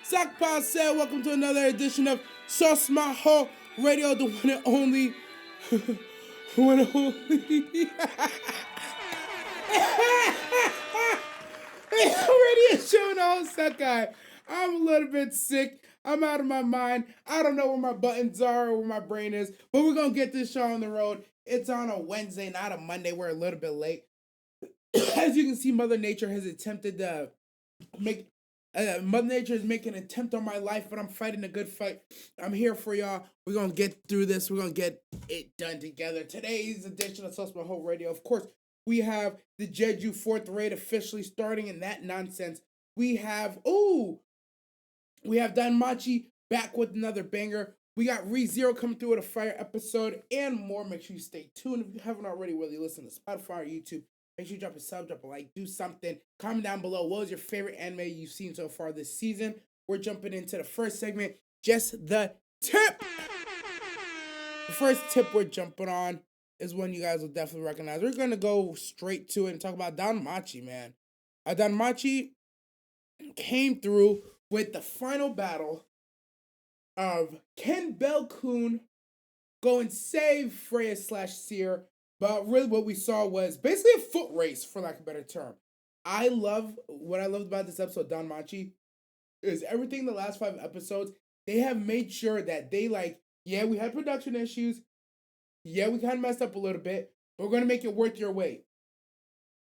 Zach said, welcome to another edition of Sauce Maho Radio, the one and only. One and only. Radio show and host that guy. I'm a little bit sick. I'm out of my mind. I don't know where my buttons are or where my brain is, but we're going to get this show on the road. It's on a Wednesday, not a Monday. We're a little bit late. As you can see, Mother Nature has attempted to make Mother Nature is making an attempt on my life, but I'm fighting a good fight. I'm here for y'all. We're going to get through this. We're going to get it done together. Today's edition of Sauce Maho Radio, of course, we have the JEJU 4th raid officially starting in that nonsense. We have Danmachi back with another banger. We got ReZero coming through with a fire episode and more. Make sure you stay tuned. If you haven't already, whether you listen to Spotify or YouTube, make sure you drop a sub, drop a like, do something. Comment down below, what was your favorite anime you've seen so far this season? We're jumping into the first segment, just the tip. The first tip we're jumping on is one you guys will definitely recognize. We're going to go straight to it and talk about Danmachi, man. Danmachi came through with the final battle of Ken Bell-kun go and save Freya / Seer. But really what we saw was basically a foot race, for lack of a better term. What I loved about this episode, Danmachi, is everything the last 5 episodes, they have made sure that they we had production issues. Yeah, we kind of messed up a little bit, but we're going to make it worth your wait.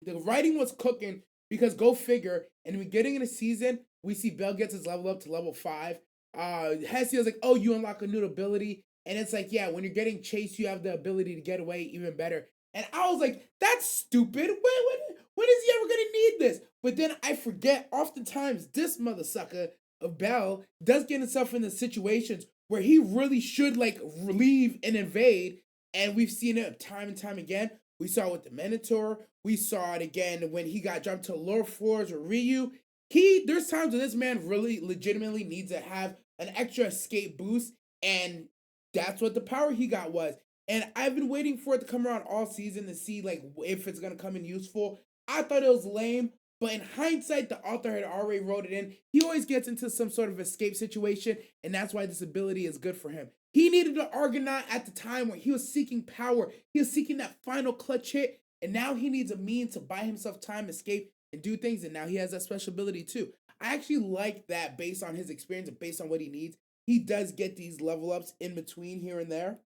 The writing was cooking because go figure, in the beginning of the season, we see Bell gets his level up to level 5. Hesiod's like, oh, you unlock a new ability. And it's like, yeah, when you're getting chased, you have the ability to get away even better. And I was like, that's stupid. When is he ever going to need this? But then I forget, oftentimes, this mother sucker of Bell does get himself into situations where he really should, leave and invade. And we've seen it time and time again. We saw it with the Minotaur. We saw it again when he got jumped to lower floors with Ryu. There's times when this man really legitimately needs to have an extra escape boost, and that's what the power he got was. And I've been waiting for it to come around all season to see if it's gonna come in useful. I thought it was lame, but in hindsight, the author had already wrote it in. He always gets into some sort of escape situation, and that's why this ability is good for him. He needed an Argonaut at the time when he was seeking power. He was seeking that final clutch hit, and now he needs a means to buy himself time, escape, and do things, and now he has that special ability too. I actually like that based on his experience and based on what he needs. He does get these level ups in between here and there.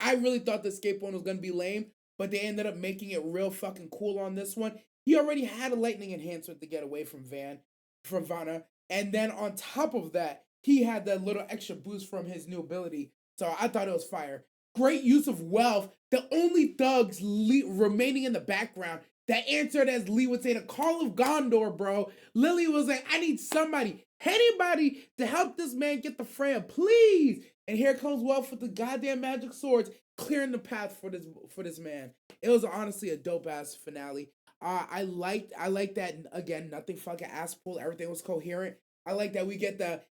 I really thought the escape one was going to be lame, but they ended up making it real fucking cool on this one. He already had a lightning enhancement to get away from Vanna, and then on top of that, he had that little extra boost from his new ability. So I thought it was fire. Great use of wealth. The only thugs remaining in the background that answered, as Lee would say, the call of Gondor, bro. Lily was like, I need somebody, anybody to help this man get the Freya, please. And here comes Wealth with the goddamn magic swords, clearing the path for this man. It was honestly a dope ass finale. I liked that, again, nothing fucking ass pulled. Everything was coherent. I like that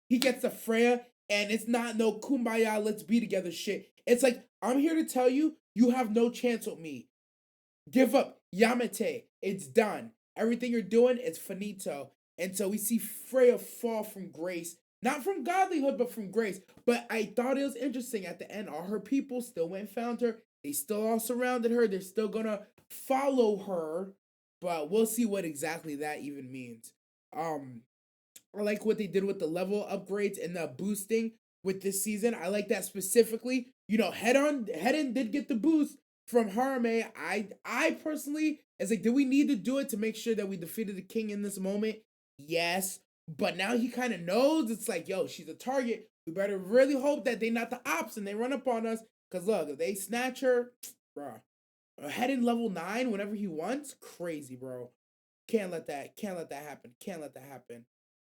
he gets the Freya, and it's not no kumbaya, let's be together shit. It's like, I'm here to tell you, you have no chance with me. Give up. Yamete. It's done. Everything you're doing is finito. And so we see Freya fall from grace. Not from godlyhood, but from grace. But I thought it was interesting at the end. All her people still went and found her. They still all surrounded her. They're still gonna follow her. But we'll see what exactly that even means. I like what they did with the level upgrades and the boosting with this season. I like that specifically. Hedon did get the boost from Harame. I personally, it's like, did we need to do it to make sure that we defeated the king in this moment? Yes. But now he kind of knows. It's like, yo, she's a target. We better really hope that they not the ops and they run up on us. Because look, if they snatch her, bro, Hedon level 9 whenever he wants, crazy, bro. Can't let that happen.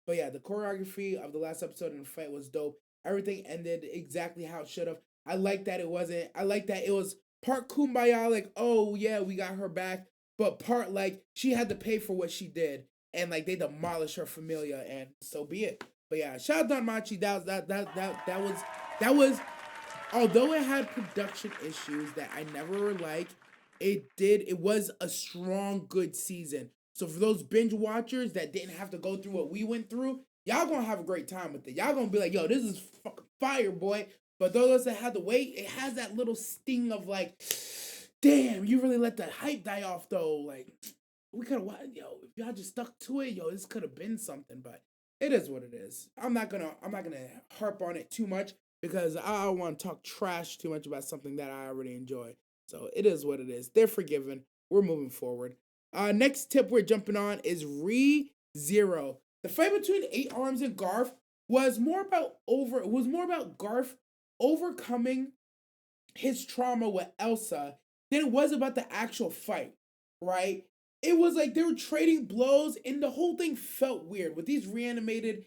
But yeah, the choreography of the last episode in the fight was dope. Everything ended exactly how it should have. I like that it was part kumbaya, like, oh yeah, we got her back, but part she had to pay for what she did, and they demolished her familia, and so be it. But yeah, shout out Danmachi. That was although it had production issues that I never liked, it was a strong, good season. So for those binge watchers that didn't have to go through what we went through, y'all gonna have a great time with it. Y'all gonna be like, yo, this is fucking fire, boy. But those that had to wait, it has that little sting of like, damn, you really let the hype die off though. Like, we could have, yo, if y'all just stuck to it, yo, this could have been something. But it is what it is. I'm not gonna harp on it too much because I don't want to talk trash too much about something that I already enjoy. So it is what it is. They're forgiven. We're moving forward. Next tip we're jumping on is Zero. The fight between Eight Arms and Garf was more about Garf overcoming his trauma with Elsa than it was about the actual fight, right? It was like they were trading blows, and the whole thing felt weird with these reanimated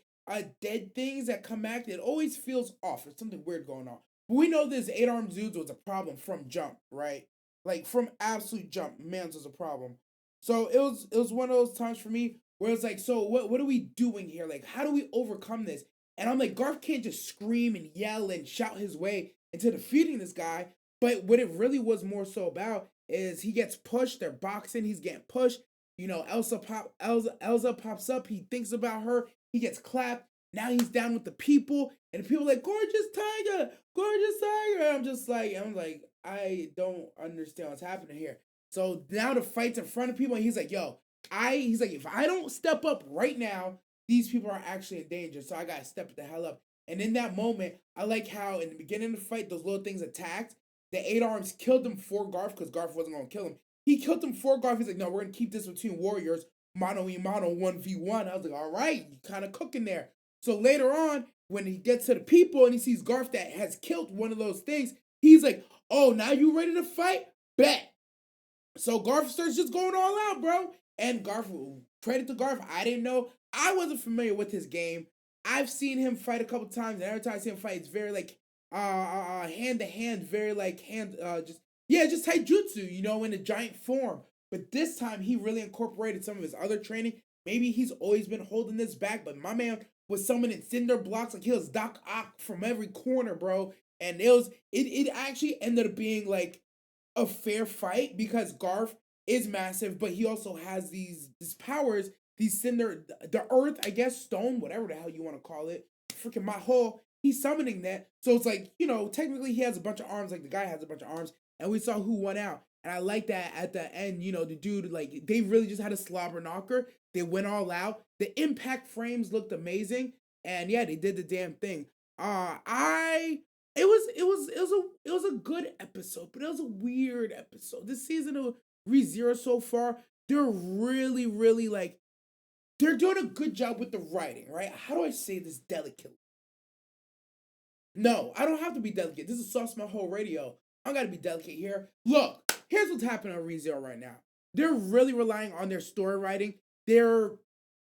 dead things that come back. It always feels off. There's something weird going on. But we know this Eight Armed dudes was a problem from jump, right? Like from absolute jump, Mans was a problem. So it was one of those times for me where it's like, so what are we doing here? Like, how do we overcome this? And I'm like, Garth can't just scream and yell and shout his way into defeating this guy. But what it really was more so about is he gets pushed. They're boxing. He's getting pushed. You know, Elsa pops up. He thinks about her. He gets clapped. Now he's down with the people, and the people are like, gorgeous tiger, gorgeous tiger. I'm like, I don't understand what's happening here. So now the fight's in front of people, and he's like, he's like, if I don't step up right now, these people are actually in danger. So I gotta step the hell up. And in that moment, I like how in the beginning of the fight, those little things attacked. The Eight Arms killed him for Garf because Garf wasn't gonna kill him. He killed him for Garf. He's like, no, we're gonna keep this between warriors, mano y mano, 1v1. I was like, all right, you kind of cooking there. So later on, when he gets to the people and he sees Garf that has killed one of those things, he's like, oh, now you ready to fight? Bet. So Garf starts just going all out, bro. And Garf, credit to Garf, I didn't know. I wasn't familiar with his game. I've seen him fight a couple times, and every time I see him fight, it's very like hand to hand, very like just taijutsu, you know, in a giant form. But this time he really incorporated some of his other training. Maybe he's always been holding this back, but my man was summoning cinder blocks like he was Doc Ock from every corner, bro. And it actually ended up being like a fair fight because Garf is massive, but he also has these powers, these cinder, the earth, I guess, stone, whatever the hell you want to call it. Freaking Maho, he's summoning that. So it's like, you know, technically he has a bunch of arms, like the guy has a bunch of arms, and we saw who won out. And I like that at the end, you know, the dude, like, they really just had a slobber knocker. They went all out. The impact frames looked amazing. And yeah, they did the damn thing. It was a good episode, but it was a weird episode. This season of ReZero so far, they're really, really like, they're doing a good job with the writing, right? How do I say this delicately? No, I don't have to be delicate. This is Sauce My Whole Radio. I gotta be delicate here. Look, here's what's happening on ReZero right now. They're really relying on their story writing. They're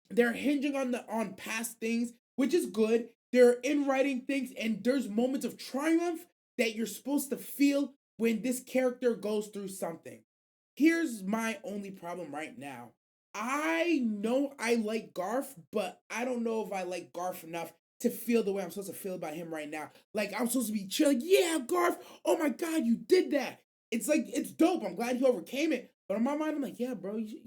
hinging on past things, which is good. They're in writing things, and there's moments of triumph that you're supposed to feel when this character goes through something. Here's my only problem right now. I know I like Garf, but I don't know if I like Garf enough to feel the way I'm supposed to feel about him right now. Like I'm supposed to be chill, like, yeah, Garf, oh my god, you did that. It's like it's dope. I'm glad he overcame it. But in my mind, I'm like, yeah, bro, you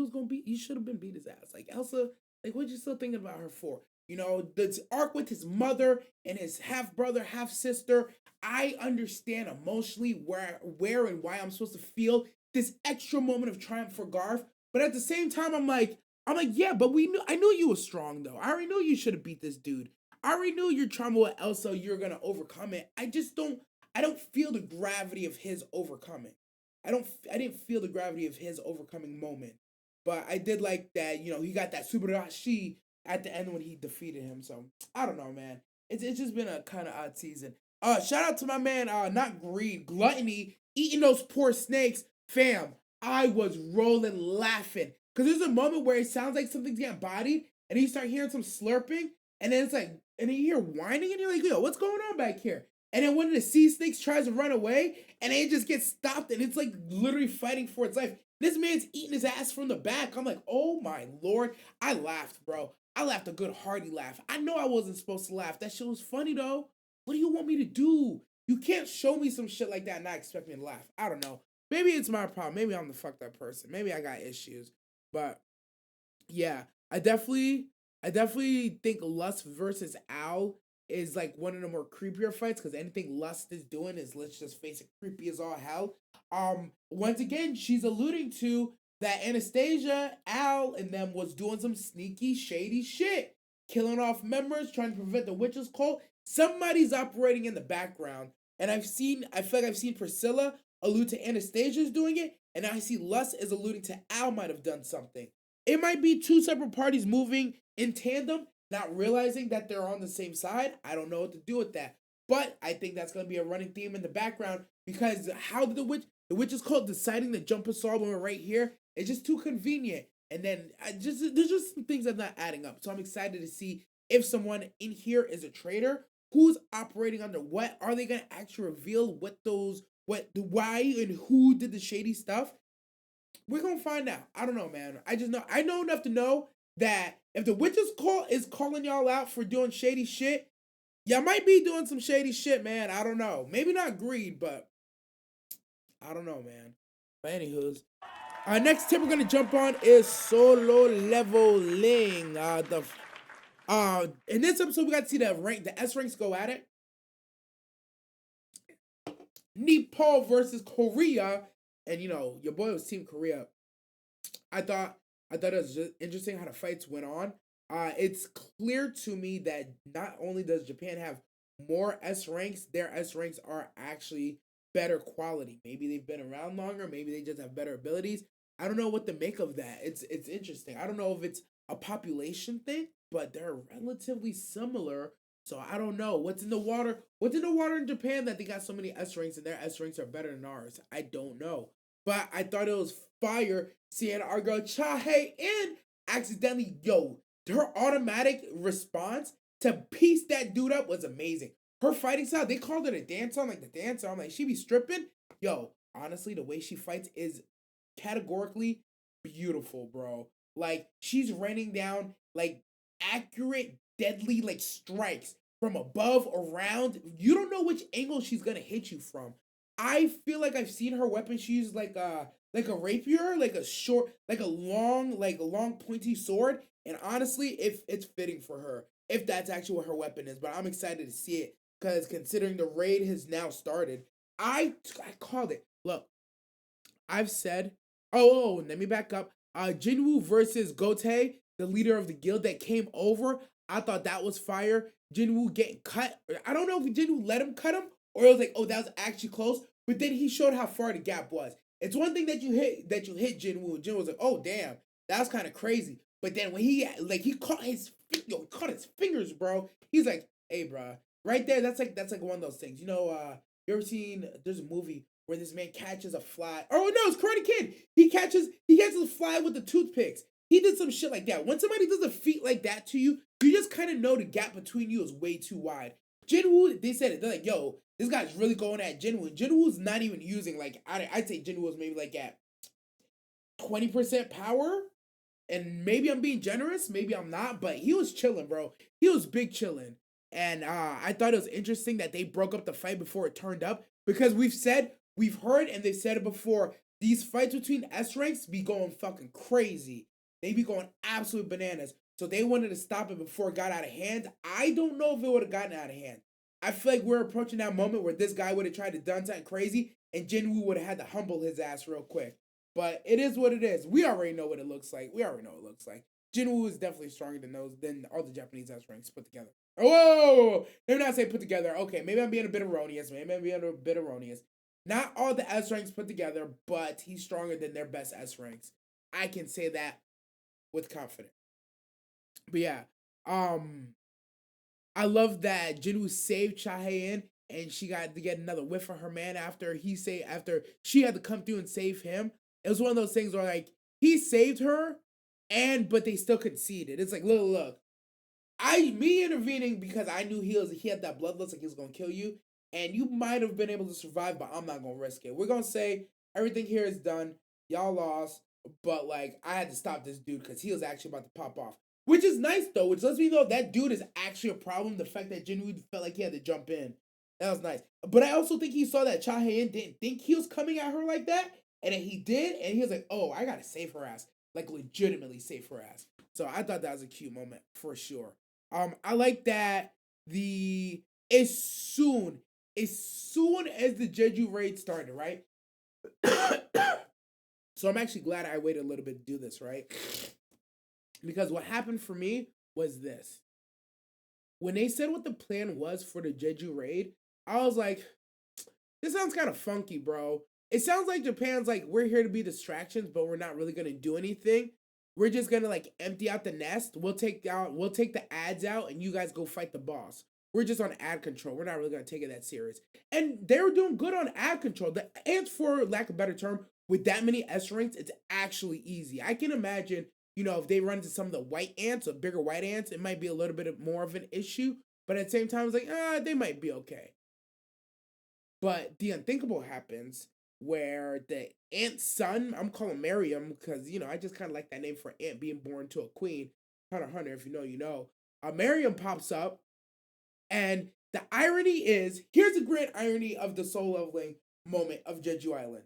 was gonna beat, you should have been beat his ass. Like Elsa, like what you still thinking about her for? You know, the arc with his mother and his half brother, half sister. I understand emotionally where and why I'm supposed to feel this extra moment of triumph for Garf. But at the same time, I'm like, yeah, but I knew you was strong though. I already knew you should have beat this dude. I already knew your trauma with Elsa, you're gonna overcome it. I don't feel the gravity of his overcoming. I didn't feel the gravity of his overcoming moment. But I did like that, you know, he got that Subarashi at the end when he defeated him. So I don't know, man. It's just been a kind of odd season. Shout out to my man, not greed, gluttony, eating those poor snakes, fam. I was rolling laughing because there's a moment where it sounds like something's getting bodied, and you start hearing some slurping, and then it's like, and then you hear whining, and you're like, yo, what's going on back here? And then one of the sea snakes tries to run away, and it just gets stopped, and it's like literally fighting for its life. This man's eating his ass from the back. I'm like, oh my lord. I laughed, bro. I laughed a good hearty laugh. I know I wasn't supposed to laugh. That shit was funny though. What do you want me to do? You can't show me some shit like that and not expect me to laugh. I don't know. Maybe it's my problem. Maybe I'm the fucked up person. Maybe I got issues. But yeah, I definitely I definitely think Lust versus Al is like one of the more creepier fights because anything Lust is doing is, let's just face it, creepy as all hell. Once again, she's alluding to that Anastasia, Al, and them was doing some sneaky, shady shit, killing off members, trying to prevent the witches' cult. Somebody's operating in the background, and I feel like I've seen Priscilla allude to Anastasia's doing it, and I see Lust is alluding to Al might have done something. It might be two separate parties moving in tandem, not realizing that they're on the same side. I don't know what to do with that. But I think that's going to be a running theme in the background because how did the witch is called deciding to jump us all when we're right here? It's just too convenient. And then there's just some things that's not adding up. So I'm excited to see if someone in here is a traitor, who's operating under what. Are they going to actually reveal why and who did the shady stuff? We're gonna find out. I don't know, man. I know enough to know that if the witches call is calling y'all out for doing shady shit, y'all might be doing some shady shit, man. I don't know. Maybe not greed, but I don't know, man. But anywho's, next tip we're gonna jump on is solo leveling. In this episode we got to see the S ranks go at it. Nepal versus Korea, and your boy was Team Korea. I thought it was just interesting how the fights went on. It's clear to me that not only does Japan have more S ranks, their S ranks are actually better quality. Maybe they've been around longer. Maybe they just have better abilities. I don't know what to make of that. It's interesting. I don't know if it's a population thing, but they're relatively similar. So I don't know what's in the water. What's in the water in Japan that they got so many S ranks and their S ranks are better than ours? I don't know. But I thought it was fire seeing our girl Chahae in accidentally, her automatic response to piece that dude up was amazing. Her fighting style, they called it a dancer. I'm like, the dancer? I'm like, she be stripping? Honestly, the way she fights is categorically beautiful, bro. Like, she's raining down, like, accurate, deadly, like, strikes from above, around. You don't know which angle she's gonna hit you from. I feel like I've seen her weapon. She uses like a rapier, like a long pointy sword. And honestly, if it's fitting for her, if that's actually what her weapon is. But I'm excited to see it because considering the raid has now started, I called it. Look, I've said, let me back up. Jinwoo versus Gote, the leader of the guild that came over. I thought that was fire. Jinwoo getting cut. I don't know if Jinwoo let him cut him or it was like, oh, that was actually close. But then he showed how far the gap was. It's one thing that you hit Jinwoo. Jinwoo was like, oh damn, that was kind of crazy. But then when he caught his fingers, bro. He's like, hey, bro, right there. That's like one of those things. You ever seen? There's a movie where this man catches a fly. Oh no, it's Karate Kid. He catches a fly with the toothpicks. He did some shit like that. When somebody does a feat like that to you, you just kind of know the gap between you is way too wide. Jinwoo, they said it. They're like, yo, this guy's really going at Jinwoo. Jinwoo's not even using, like, I'd say Jinwoo was maybe like at 20% power. And maybe I'm being generous, maybe I'm not, but he was chilling, bro. He was big chilling. And I thought it was interesting that they broke up the fight before it turned up because we've heard, and they've said it before, these fights between S ranks be going fucking crazy. They be going absolute bananas. So they wanted to stop it before it got out of hand. I don't know if it would have gotten out of hand. I feel like we're approaching that moment where this guy would have tried to done something crazy and Jinwoo would have had to humble his ass real quick. But it is what it is. We already know what it looks like. Jinwoo is definitely stronger than all the Japanese S ranks put together. Oh, let me not say put together. Okay, maybe I'm being a bit erroneous. Not all the S ranks put together, but he's stronger than their best S ranks. I can say that with confidence. But yeah, I love that Jinwoo saved Chahae and she got to get another whiff of her man after she had to come through and save him. It was one of those things where like he saved her, but they still conceded. It's like, look, me intervening because I knew he had that bloodlust, like he was gonna kill you, and you might have been able to survive, but I'm not gonna risk it. We're gonna say everything here is done. Y'all lost, but like I had to stop this dude because he was actually about to pop off. Which is nice though, which lets me know that dude is actually a problem. The fact that Jinwoo felt like he had to jump in. That was nice. But I also think he saw that Chahae didn't think he was coming at her like that. And then he did, and he was like, oh, I gotta save her ass. Like legitimately save her ass. So I thought that was a cute moment for sure. I like that the as soon as soon as the Jeju raid started, right? So I'm actually glad I waited a little bit to do this, right? Because what happened for me was this. When they said what the plan was for the Jeju raid, I was like, this sounds kind of funky, bro. It sounds like Japan's like, we're here to be distractions, but we're not really gonna do anything. We're just gonna like empty out the nest. We'll take the ads out, and you guys go fight the boss. We're just on ad control. We're not really gonna take it that serious. And they were doing good on ad control. The ants, for lack of a better term, with that many S ranks, it's actually easy. I can imagine, if they run into some of the white ants or bigger white ants, it might be a little bit more of an issue. But at the same time, it's like, they might be okay. But the unthinkable happens where the ant's son, I'm calling Miriam because, I just kind of like that name for ant being born to a queen. Hunter, if you know, you know. Miriam pops up, and the irony is, here's the grand irony of the soul leveling moment of Jeju Island.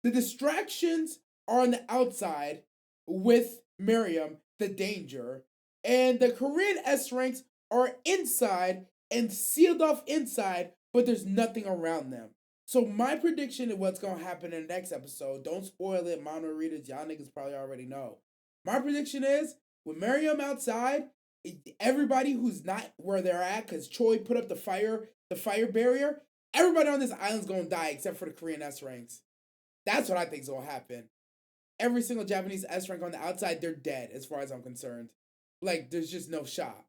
The distractions are on the outside with Miriam, the danger, and the Korean S ranks are inside and sealed off inside, but there's nothing around them. So my prediction of what's going to happen in the next episode, don't spoil it, manga readers, y'all niggas probably already know. My prediction is, with Miriam outside, everybody who's not where they're at, because Choi put up the fire barrier, everybody on this island's going to die except for the Korean S ranks. That's what I think is going to happen. Every single Japanese S rank on the outside, they're dead as far as I'm concerned. Like, there's just no shot.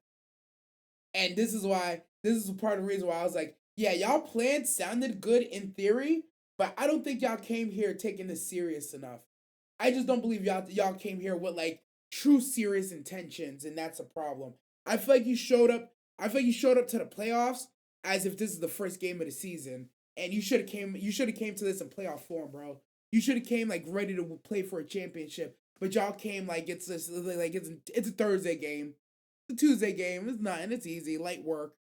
And this is part of the reason why I was like, yeah, y'all plan sounded good in theory, but I don't think y'all came here taking this serious enough. I just don't believe y'all came here with like true serious intentions, and that's a problem. I feel like you showed up to the playoffs as if this is the first game of the season, and you should have came to this in playoff form, bro. You should have came like ready to play for a championship, but y'all came like it's a Thursday game. It's a Tuesday game. It's nothing. It's easy, light work.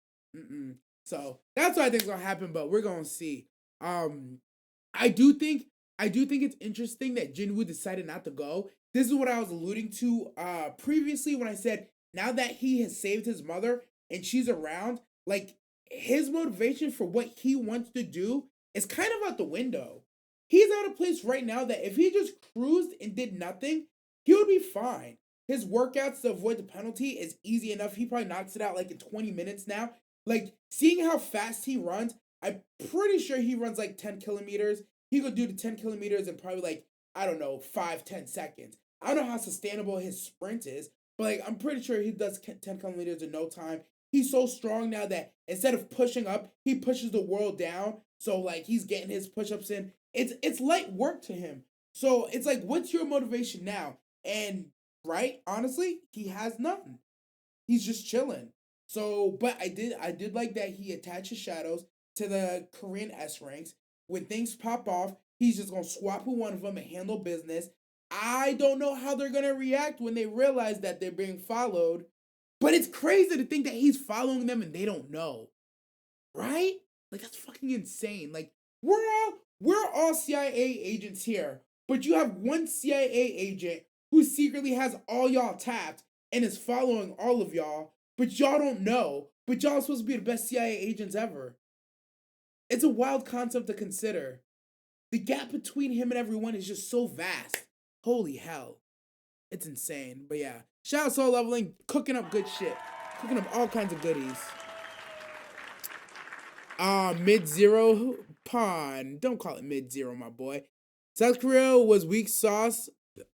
So that's what I think is gonna happen, but we're gonna see. I do think it's interesting that Jinwoo decided not to go. This is what I was alluding to previously when I said now that he has saved his mother and she's around, like his motivation for what he wants to do is kind of out the window. He's at a place right now that if he just cruised and did nothing, he would be fine. His workouts to avoid the penalty is easy enough. He probably knocks it out like in 20 minutes now. Like, seeing how fast he runs, I'm pretty sure he runs like 10 kilometers. He could do the 10 kilometers in probably like, I don't know, 5-10 seconds. I don't know how sustainable his sprint is, but like, I'm pretty sure he does 10 kilometers in no time. He's so strong now that instead of pushing up, he pushes the world down. So like, he's getting his push-ups in. It's light work to him. So it's like, what's your motivation now? And right, honestly, he has none. He's just chilling. So, but I did like that he attached his shadows to the Korean S ranks. When things pop off, he's just gonna swap with one of them and handle business. I don't know how they're gonna react when they realize that they're being followed, but it's crazy to think that he's following them and they don't know, right? Like, that's fucking insane. Like, we're all CIA agents here, but you have one CIA agent who secretly has all y'all tapped and is following all of y'all, but y'all don't know, but y'all are supposed to be the best CIA agents ever. It's a wild concept to consider. The gap between him and everyone is just so vast. Holy hell. It's insane. But yeah, shout out Soul Leveling, cooking up good shit. Cooking up all kinds of goodies. Mid-Zero Pawn. Don't call it Mid-Zero, my boy. South Korea was weak sauce.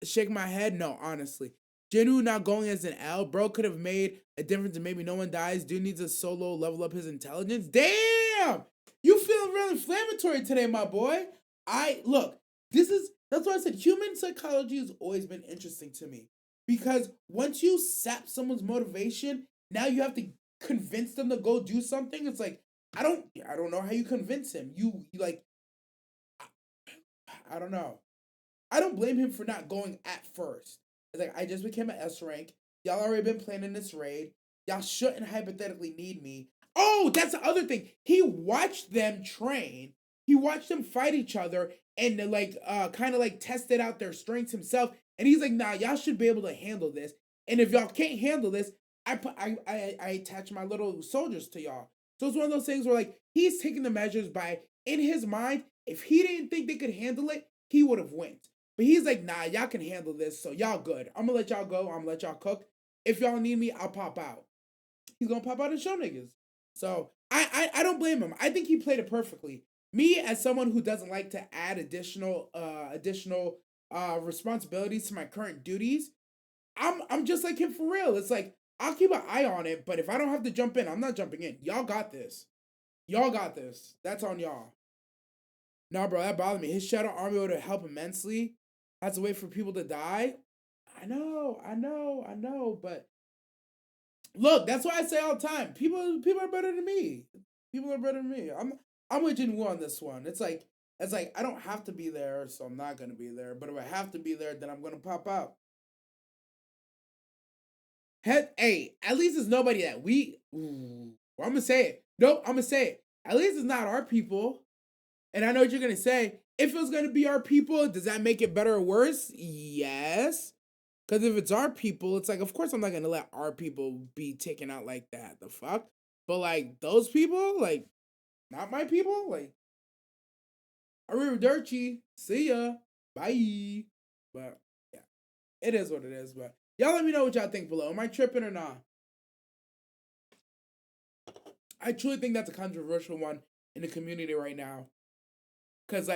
Shake my head. No, honestly. Jinwoo not going as an L. Bro could have made a difference and maybe no one dies. Dude needs a solo level up his intelligence. Damn! You feeling real inflammatory today, my boy. That's why I said human psychology has always been interesting to me. Because once you sap someone's motivation, now you have to convince them to go do something. It's like, I don't know how you convince him. You like, I don't know. I don't blame him for not going at first. It's like, I just became an S rank. Y'all already been planning this raid. Y'all shouldn't hypothetically need me. Oh, that's the other thing. He watched them train. He watched them fight each other and like kind of like tested out their strengths himself. And he's like, nah, y'all should be able to handle this. And if y'all can't handle this, I attach my little soldiers to y'all. So it's one of those things where like he's taking the measures by in his mind. If he didn't think they could handle it, he would have went. But he's like, nah, y'all can handle this, so y'all good. I'm gonna let y'all go. I'm gonna let y'all cook. If y'all need me, I'll pop out. He's gonna pop out and show niggas. So I don't blame him. I think he played it perfectly. Me as someone who doesn't like to add additional responsibilities to my current duties, I'm just like him for real. It's like I'll keep an eye on it, but if I don't have to jump in, I'm not jumping in. Y'all got this. Y'all got this. That's on y'all. Nah, bro, that bothered me. His shadow army would help immensely. Has to wait for people to die. I know, but look, that's why I say all the time. People are better than me. People are better than me. I'm with Jinwoo on this one. It's like I don't have to be there, so I'm not gonna be there. But if I have to be there, then I'm gonna pop out. Hey, at least it's nobody that we. Ooh, well, I'm gonna say it. Nope, I'm gonna say it. At least it's not our people. And I know what you're gonna say. If it was gonna be our people, does that make it better or worse? Yes. Because if it's our people, it's like, of course I'm not gonna let our people be taken out like that. The fuck? But like those people, like not my people, like Arrivederci, see ya, bye. But yeah, it is what it is. But y'all let me know what y'all think below. Am I tripping or not? I truly think that's a controversial one in the community right now. Cause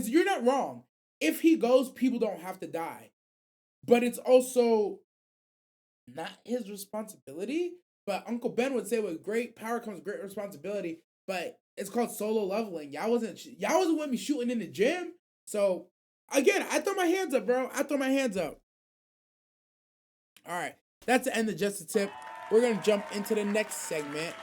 you're not wrong. If he goes, people don't have to die. But it's also not his responsibility. But Uncle Ben would say, with great power comes great responsibility. But it's called solo leveling. Y'all wasn't with me shooting in the gym. So again, I throw my hands up, bro. I throw my hands up. All right, that's the end of Just a Tip. We're gonna jump into the next segment,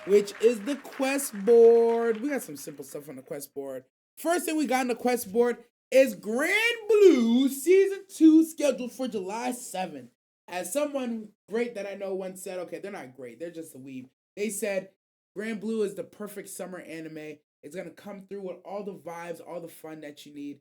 which is the quest board. We got some simple stuff on the quest board. First thing we got on the quest board is Grand Blue Season 2 scheduled for July 7th. As someone great that I know once said, okay, they're not great, they're just a weeb. They said Grand Blue is the perfect summer anime. It's gonna come through with all the vibes, all the fun that you need.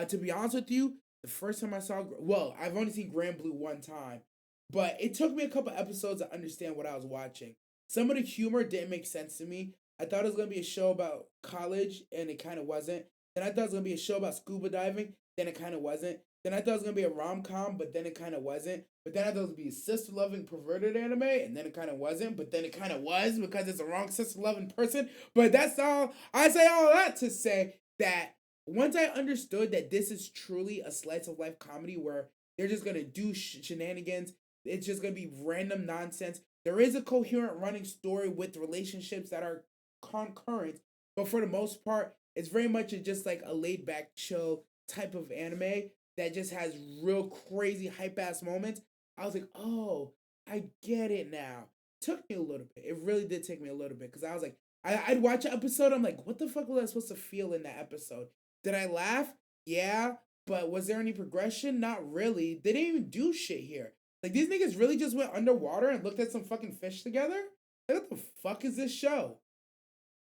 To be honest with you, the first time I saw, well, I've only seen Grand Blue one time, but it took me a couple episodes to understand what I was watching. Some of the humor didn't make sense to me. I thought it was gonna be a show about college, and it kind of wasn't. Then I thought it was gonna be a show about scuba diving, then it kind of wasn't. Then I thought it was gonna be a rom-com, but then it kind of wasn't. But then I thought it was gonna be a sister-loving perverted anime, and then it kind of wasn't. But then it kind of was because it's a wrong sister-loving person. But that's all. I say all that to say that once I understood that this is truly a slice of life comedy where they're just gonna do shenanigans, it's just gonna be random nonsense. There is a coherent running story with relationships that are concurrent, but for the most part, it's very much just like a laid back, chill type of anime that just has real crazy hype ass moments. I was like, oh, I get it now. Took me a little bit. It really did take me a little bit because I was like, I'd watch an episode. I'm like, what the fuck was I supposed to feel in that episode? Did I laugh? Yeah. But was there any progression? Not really. They didn't even do shit here. Like, these niggas really just went underwater and looked at some fucking fish together? Like, what the fuck is this show?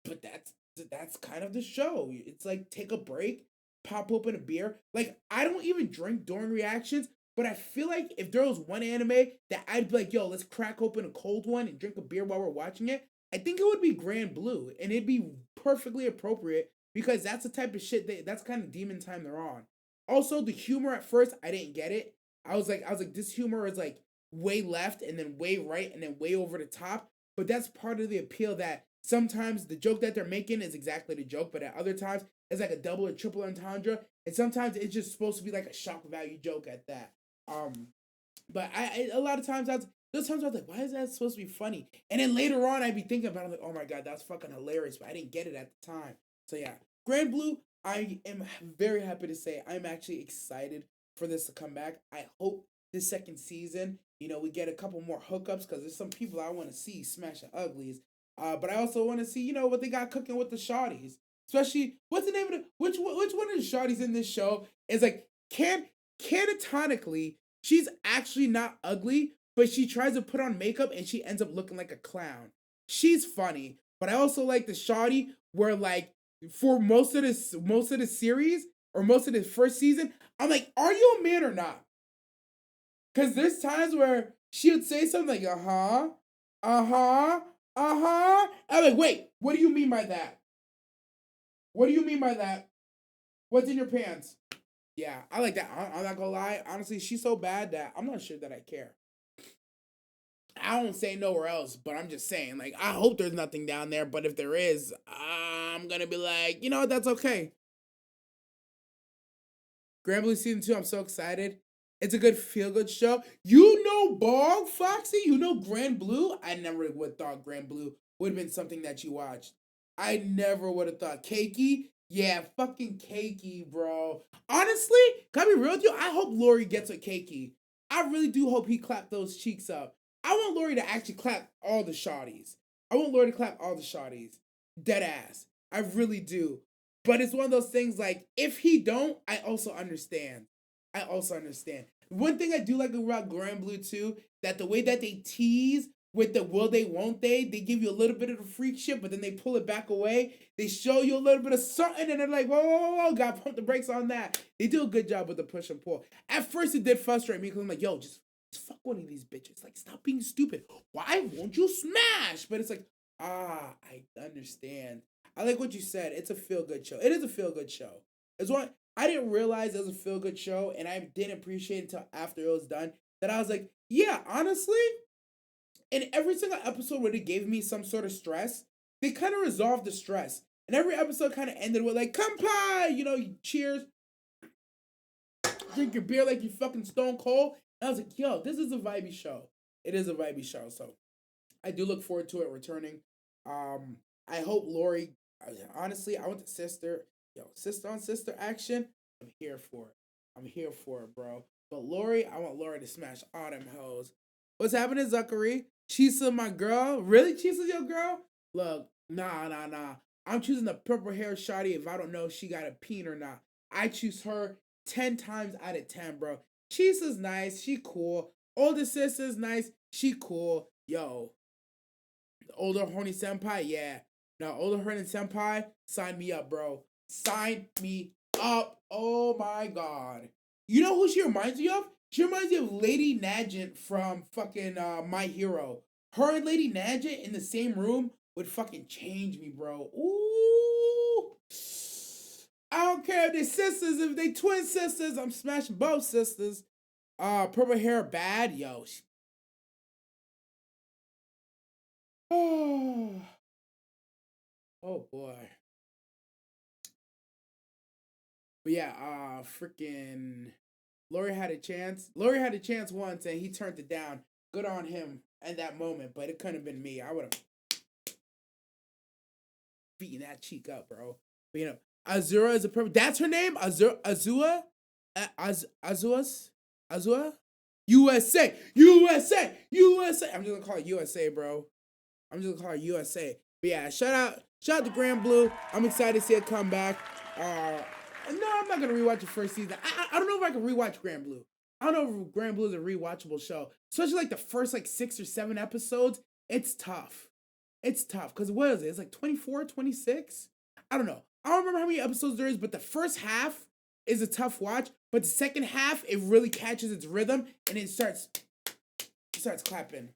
But that's kind of the show. It's like, take a break, pop open a beer. Like, I don't even drink during reactions, but I feel like if there was one anime that I'd be like, yo, let's crack open a cold one and drink a beer while we're watching it, I think it would be Grand Blue. And it'd be perfectly appropriate because that's the type of shit that's kind of demon time they're on. Also, the humor at first, I didn't get it. I was like, this humor is like way left and then way right and then way over the top. But that's part of the appeal that sometimes the joke that they're making is exactly the joke, but at other times it's like a double or triple entendre, and sometimes it's just supposed to be like a shock value joke at that. But a lot of times those times I was like, why is that supposed to be funny? And then later on I'd be thinking about it, I'm like, oh my god, that's fucking hilarious, but I didn't get it at the time. So yeah, Grand Blue, I am very happy to say I'm actually excited for this to come back. I hope this second season, we get a couple more hookups because there's some people I want to see smashing uglies. But I also want to see, what they got cooking with the shawties. Especially, what's the name of which one of the shawties in this show is like, canatonically, she's actually not ugly, but she tries to put on makeup and she ends up looking like a clown. She's funny, but I also like the shawty where like for most of the series, or most of the first season, I'm like, are you a man or not? Because there's times where she would say something like, uh-huh. I'm like, wait, what do you mean by that? What do you mean by that? What's in your pants? Yeah, I like that. I'm not gonna lie. Honestly, she's so bad that I'm not sure that I care. I don't say nowhere else, but I'm just saying, like, I hope there's nothing down there, but if there is, I'm gonna be like, you know what, that's okay. Grand Blue Season 2, I'm so excited. It's a good feel-good show. You know Bog, Foxy? You know Grand Blue? I never would have thought Grand Blue would have been something that you watched. I never would have thought. Cakey? Yeah, fucking Cakey, bro. Honestly, can I be real with you? I hope Lori gets a Cakey. I really do hope he clapped those cheeks up. I want Lori to actually clap all the shawties. I want Lori to clap all the shawties. Dead ass. I really do. But it's one of those things like, if he don't, I also understand. I also understand. One thing I do like about Grand Blue too, that the way that they tease with the will they, won't they give you a little bit of the freak shit, but then they pull it back away. They show you a little bit of something, and they're like, whoa, gotta pump the brakes on that. They do a good job with the push and pull. At first, it did frustrate me because I'm like, yo, just fuck one of these bitches. Like, stop being stupid. Why won't you smash? But it's like, I understand. I like what you said. It's a feel-good show. It is a feel-good show. It's one I didn't realize it was a feel-good show, and I didn't appreciate it until after it was done. That I was like, yeah, honestly, in every single episode where they gave me some sort of stress, they kind of resolved the stress. And every episode kind of ended with like, "Kampai," you cheers, drink your beer like you fucking stone cold. And I was like, yo, this is a vibey show. It is a vibey show. So I do look forward to it returning. I hope Lori. Honestly, I want the sister. Yo, sister on sister action. I'm here for it. I'm here for it, bro. But Lori, I want Lori to smash all them hoes. What's happening, Zachary? Chisa, my girl. Really, Chisa's your girl? Look, nah. I'm choosing the purple hair shawty if I don't know if she got a peen or not. I choose her 10 times out of 10, bro. Chisa's nice. She cool. Older sister's nice. She cool. Yo, older horny senpai, yeah. Now, older horny senpai, sign me up, bro. Sign me up. Oh my god. You know who she reminds me of? She reminds me of Lady Nagant from fucking My Hero. Her and Lady Nagant in the same room would fucking change me, bro. Ooh. I don't care if they're sisters, if they twin sisters, I'm smashing both sisters. Purple hair bad, yo. Oh. Oh boy. But yeah, freaking Lori had a chance. Lori had a chance once and he turned it down. Good on him at that moment, but it couldn't have been me. I would have beaten that cheek up, bro. But Azura is a perfect. That's her name? Azua? Azua? USA! I'm just gonna call it USA, bro. I'm just gonna call it USA. But yeah, shout out to Grand Blue. I'm excited to see it come back. No, I'm not gonna rewatch the first season. I don't know if I can rewatch Grand Blue. I don't know if Grand Blue is a rewatchable show. Especially like the first like 6 or 7 episodes. It's tough. It's tough. Cause what is it? It's like 24, 26? I don't know. I don't remember how many episodes there is, but the first half is a tough watch. But the second half, it really catches its rhythm and it starts clapping.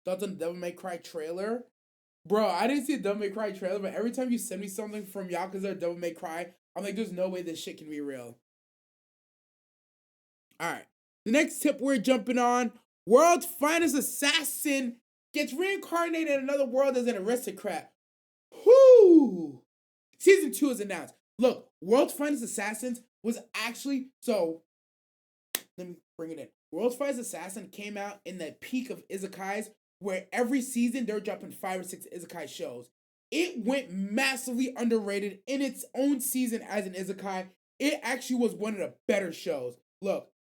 Thoughts on Devil May Cry trailer? Bro, I didn't see a Devil May Cry trailer, but every time you send me something from Yakuza or Devil May Cry, I'm like, there's no way this shit can be real. Alright. The next tip we're jumping on. World's finest assassin gets reincarnated in another world as an aristocrat. Whoo! Season 2 is announced. Look, World's Finest Assassins was actually, so, let me bring it in. World's Finest Assassin came out in the peak of isekais, where every season they're dropping 5 or 6 isekai shows. It went massively underrated in its own season as an isekai. It actually was one of the better shows. Look,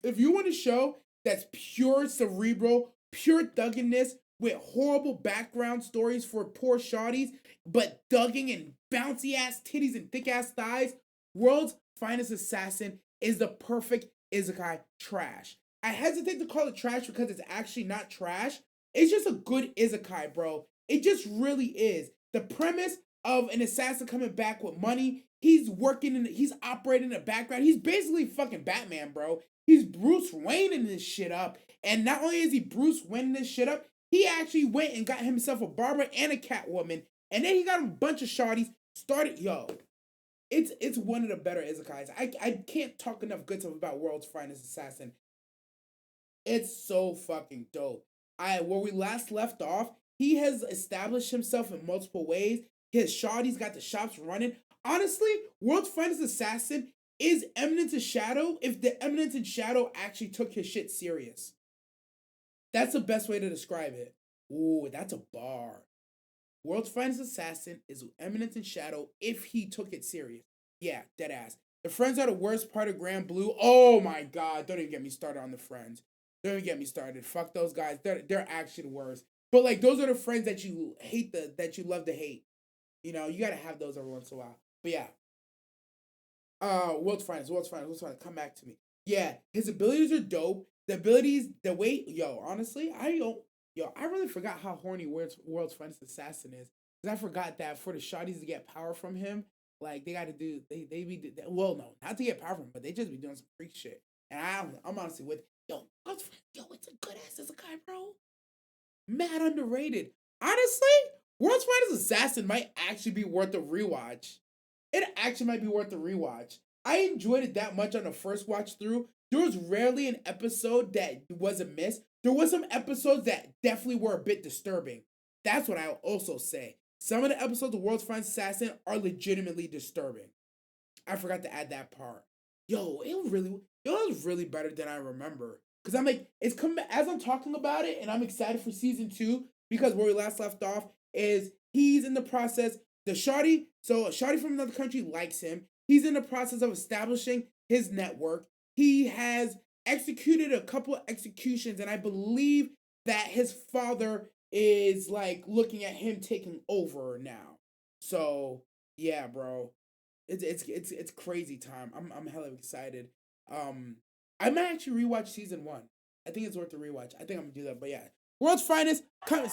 if you want a show that's pure cerebral, pure thugginess, with horrible background stories for poor shawties, but thugging and bouncy ass titties and thick ass thighs, World's Finest Assassin is the perfect isekai trash. I hesitate to call it trash because it's actually not trash. It's just a good isekai, bro. It just really is. The premise of an assassin coming back with money, He's he's operating in the background. He's basically fucking Batman, bro. He's Bruce Wayne in this shit up. And not only is he Bruce Wayne this shit up, he actually went and got himself a barber and a Catwoman. And then he got a bunch of shawties. It's one of the better izakais. I can't talk enough good stuff about World's Finest Assassin. It's so fucking dope. Where we last left off, he has established himself in multiple ways. His shawty's got the shops running. Honestly, World's Finest Assassin is Eminence in Shadow if the Eminence in Shadow actually took his shit serious. That's the best way to describe it. Ooh, that's a bar. World's Finest Assassin is Eminence in Shadow if he took it serious. Yeah, dead ass. The Friends are the worst part of Grand Blue. Oh my god, don't even get me started on the Friends. Don't even get me started. Fuck those guys. They're actually the worst. But like those are the friends that you hate that you love to hate. You know, you gotta have those every once in a while. But yeah. World's Finest. Come back to me. Yeah, his abilities are dope. The abilities, the way, honestly, I really forgot how horny World's Finest Assassin is. Because I forgot that for the shotties to get power from him, like, they got to do, well, no, not to get power from him, but they just be doing some freak shit. And I'm honestly with, it's a good ass as a guy, bro. Mad underrated. Honestly, World's Finest Assassin might actually be worth a rewatch. It actually might be worth a rewatch. I enjoyed it that much on the first watch through. There was rarely an episode that was a miss. There was some episodes that definitely were a bit disturbing. That's what I'll also say. Some of the episodes of World's Finest Assassin are legitimately disturbing. I forgot to add that part. It was really better than I remember. Because I'm like, it's coming as I'm talking about it, and I'm excited for season 2, because where we last left off is he's in the process. A shawty from another country likes him. He's in the process of establishing his network. He has executed a couple of executions, and I believe that his father is like looking at him taking over now. So yeah, bro, it's crazy time. I'm hella excited. I might actually rewatch season 1. I think it's worth a rewatch. I think I'm gonna do that. But yeah, World's Finest,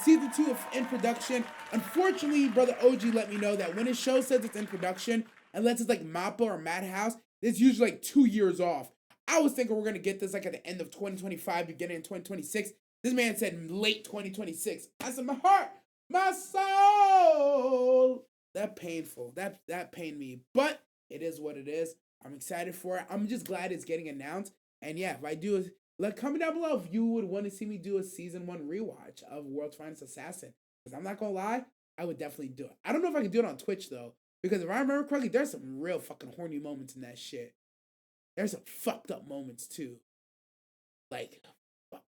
season 2 in production. Unfortunately, brother OG let me know that when his show says it's in production, unless it's like Mappa or Madhouse, it's usually like 2 years off. I was thinking we're gonna get this like at the end of 2025, beginning in 2026. This man said late 2026. I said, my heart, my soul. That painful. That pained me. But it is what it is. I'm excited for it. I'm just glad it's getting announced. And yeah, if I do, comment down below if you would want to see me do a season 1 rewatch of World's Finest Assassin. Because I'm not gonna lie, I would definitely do it. I don't know if I can do it on Twitch though. Because if I remember correctly, there's some real fucking horny moments in that shit. There's some fucked up moments too. Like, fuck.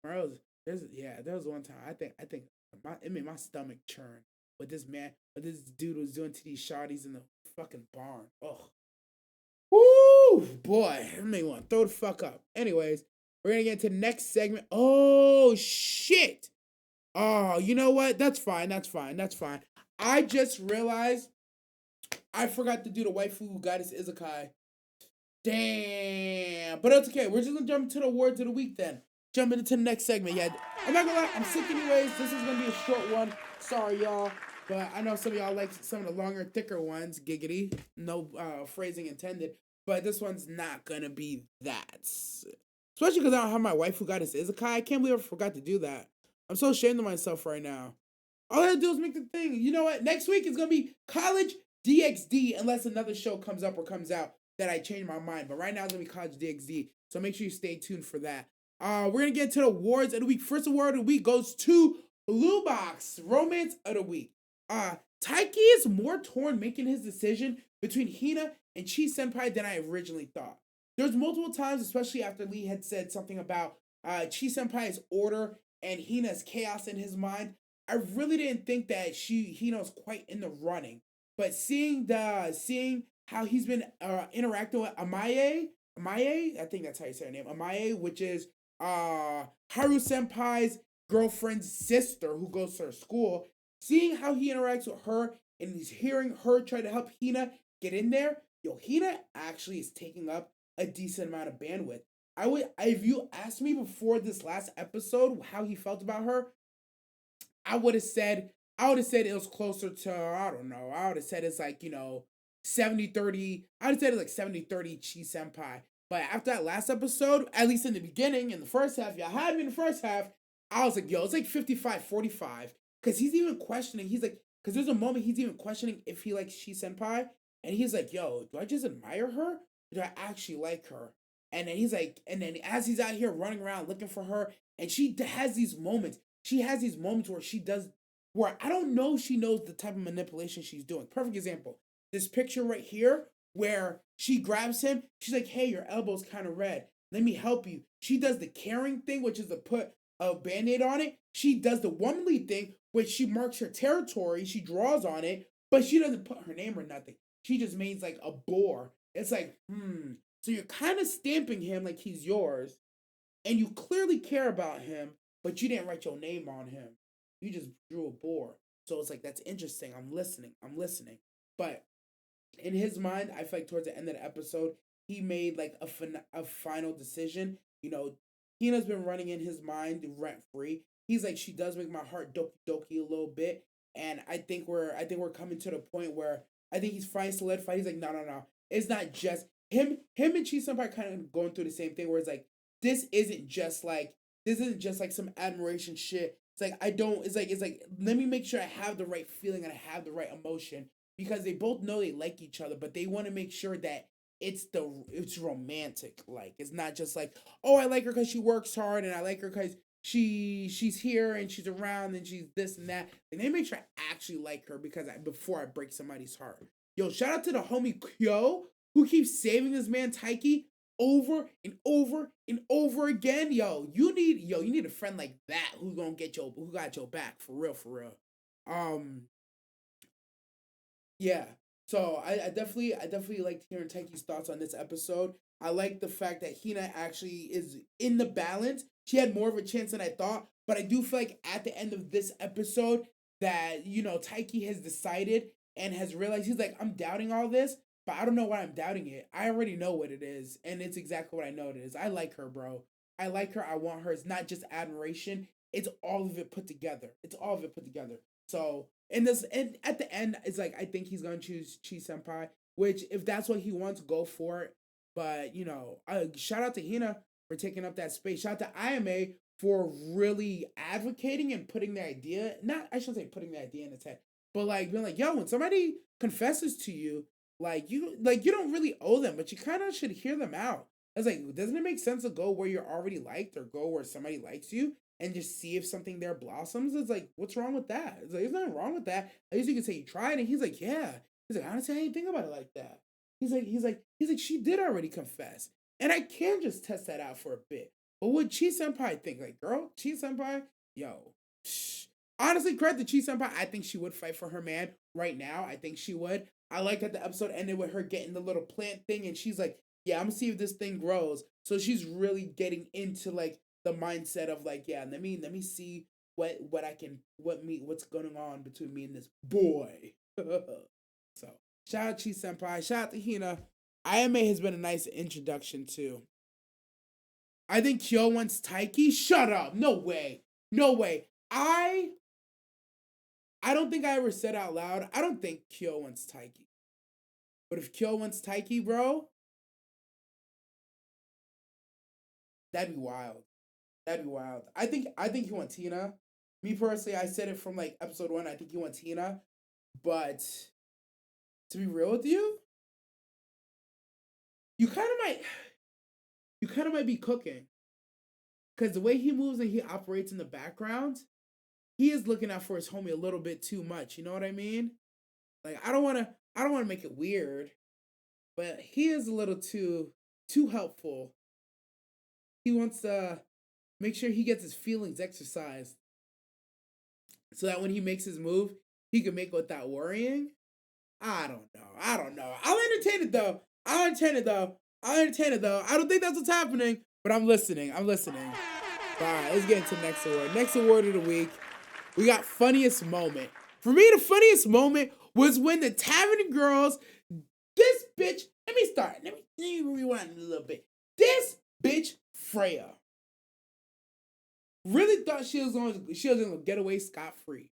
There was one time I think it made my stomach churn. What this dude was doing to these shawties in the fucking barn. Ugh. Woo, boy, it made me want to throw the fuck up. Anyways, we're gonna get into the next segment. Oh shit. Oh, you know what? That's fine. I just realized I forgot to do the waifu goddess Izakai. Damn. But that's okay. We're just gonna jump into the awards of the week then. Jumping into the next segment. Yeah, I'm not gonna lie, I'm sick anyways. This is gonna be a short one. Sorry, y'all. But I know some of y'all like some of the longer, thicker ones. Giggity. No phrasing intended. But this one's not gonna be that. Especially because I don't have my waifu goddess Izakai. I can't believe I forgot to do that. I'm so ashamed of myself right now. All I have to do is make the thing. You know what? Next week is gonna be College DxD, unless another show comes up or comes out that I change my mind. But right now it's gonna be College DxD. So make sure you stay tuned for that. We're gonna get into the awards of the week. First award of the week goes to Blue Box Romance of the Week. Taiki is more torn making his decision between Hina and Chi Senpai than I originally thought. There's multiple times, especially after Lee had said something about Chi Senpai's order and Hina's chaos in his mind. I really didn't think that Hina was quite in the running. But seeing how he's been interacting with Amaye, I think that's how you say her name, Amaye, which is Haru Senpai's girlfriend's sister who goes to her school, seeing how he interacts with her and he's hearing her try to help Hina get in there, Hina actually is taking up a decent amount of bandwidth. If you asked me before this last episode how he felt about her, I would have said I would have said it was closer to, I don't know, I would have said it's like, 70-30. I would have said it's like 70-30 Chi Senpai. But after that last episode, at least in the beginning, in the first half, y'all had me in the first half, I was like, yo, it's like 55-45. Because he's even questioning, he's like, because there's a moment he's even questioning if he likes Chi Senpai. And he's like, yo, do I just admire her? Or do I actually like her? And then he's like, and then as he's out here running around looking for her, and she has these moments. She has these moments where she does, where I don't know she knows the type of manipulation she's doing. Perfect example. This picture right here, where she grabs him, she's like, hey, your elbow's kind of red. Let me help you. She does the caring thing, which is to put a band-aid on it. She does the womanly thing, which she marks her territory, she draws on it, but she doesn't put her name or nothing. She just means like a bore. It's like, so you're kind of stamping him like he's yours, and you clearly care about him, but you didn't write your name on him. You just drew a bore. So it's like, that's interesting. I'm listening. But in his mind, I feel like towards the end of the episode, he made like a final decision. Hina's been running in his mind rent free. He's like, she does make my heart doki doki a little bit, and I think we're coming to the point where I think he's finally solidified. He's like, no, no, no. It's not just him. Him and Chi Senpai kind of going through the same thing, where it's like, this isn't just like some admiration shit. It's like, I don't. It's like let me make sure I have the right feeling and I have the right emotion, because they both know they like each other, but they want to make sure that it's romantic. Like, it's not just like, oh, I like her because she works hard, and I like her because she's here and she's around and she's this and that. And they make sure I actually like her before I break somebody's heart. Yo, shout out to the homie Kyo, who keeps saving this man Taiki over and over and over again. You need a friend like that who got your back for real, for real. Um, yeah. So I definitely liked hearing Taiki's thoughts on this episode. I like the fact that Hina actually is in the balance. She had more of a chance than I thought, but I do feel like at the end of this episode that Taiki has decided and has realized, he's like, I'm doubting all this, but I don't know why I'm doubting it. I already know what it is, and it's exactly what I know it is. I like her, bro. I like her. I want her. It's not just admiration. It's all of it put together. So, and at the end, it's like, I think he's gonna choose Chi Senpai, which, if that's what he wants, go for it. But shout out to Hina for taking up that space. Shout out to IMA for really advocating and putting the idea, not, I shouldn't say putting the idea in his head, but like being like, yo, when somebody confesses to you, you don't really owe them, but you kind of should hear them out. I was like, doesn't it make sense to go where you're already liked, or go where somebody likes you and just see if something there blossoms? It's like, what's wrong with that? It's like, there's nothing wrong with that. At least you can say you tried. And he's like, yeah. He's like, honestly, I didn't think about it like that. He's like, she did already confess, and I can just test that out for a bit. But what Chi Senpai think? Like, girl, Chi Senpai, yo, honestly, credit to Chi Senpai. I think she would fight for her man right now. I think she would. I like that the episode ended with her getting the little plant thing, and she's like, yeah, I'm gonna see if this thing grows. So she's really getting into like the mindset of like, yeah, let me see what's going on between me and this boy. So shout out Chi Senpai, shout out to Hina. IMA has been a nice introduction too. I think Kyo wants Taiki. Shut up. No way. No way. I don't think I ever said out loud, I don't think Kyo wants Taiki. But if Kyo wants Taiki, bro, that'd be wild. That'd be wild. I think he wants Tina. Me personally, I said it from like episode one. I think he wants Tina. But to be real with you, you kind of might be cooking, because the way he moves and he operates in the background, he is looking out for his homie a little bit too much. You know what I mean? Like, I don't want to make it weird, but he is a little too helpful. He wants to make sure he gets his feelings exercised, so that when he makes his move, he can make it without worrying. I don't know. I'll entertain it though. I don't think that's what's happening, but I'm listening. All right, let's get into the next award. Next award of the week, we got funniest moment. For me, the funniest moment was when the Tavern Girls, this bitch, let me start. Let me rewind a little bit. This bitch, Freya, really thought she was gonna get away scot-free.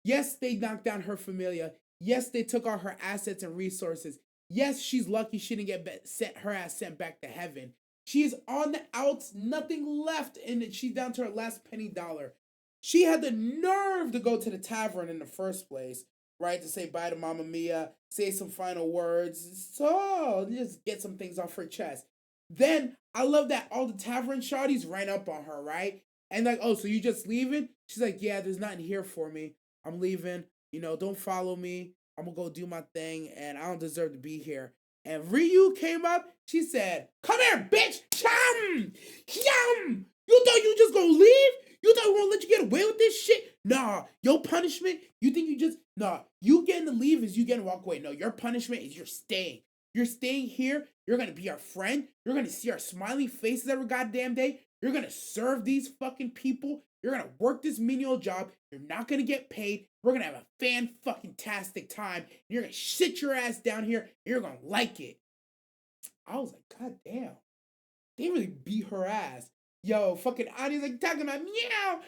Yes, they knocked down her familia. Yes, they took all her assets and resources. Yes, she's lucky she didn't get sent her ass sent back to heaven. She is on the outs, nothing left, and she's down to her last penny dollar. She had the nerve to go to the tavern in the first place, right? To say bye to Mama Mia, say some final words, so just get some things off her chest. Then I love that all the tavern shawties ran up on her, right? And like, oh, so you just leaving? She's like, yeah, there's nothing here for me. I'm leaving. Don't follow me. I'm gonna go do my thing, and I don't deserve to be here. And Ryu came up. She said, "Come here, bitch! Chum! Yum! You thought you just gonna leave? You thought we gonna let you get away with this shit? Nah, your punishment. You think you just You getting to leave is you getting to walk away. No, your punishment is you're staying. You're staying here. You're gonna be our friend. You're gonna see our smiling faces every goddamn day. You're gonna serve these fucking people. You're gonna work this menial job. You're not gonna get paid. We're gonna have a fan-fucking-tastic time. You're gonna sit your ass down here. And you're gonna like it." I was like, God damn. They really beat her ass. Yo, fucking audience like talking about meow.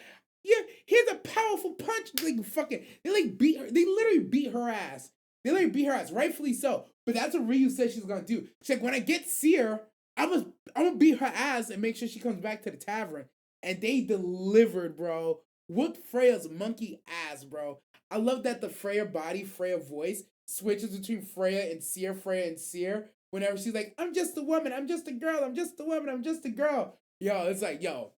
Yeah, here's a powerful punch. Like fucking, they like beat her. They literally beat her ass. They literally beat her ass, rightfully so. But that's what Ryu said she's gonna do. She's like, when I get Seer, I'm gonna beat her ass and make sure she comes back to the tavern. And they delivered, bro. Whooped Freya's monkey ass, bro. I love that the Freya body, Freya voice switches between Freya and Seer. Whenever she's like, I'm just a woman, I'm just a girl, I'm just a woman, I'm just a girl. Yo, it's like, yo,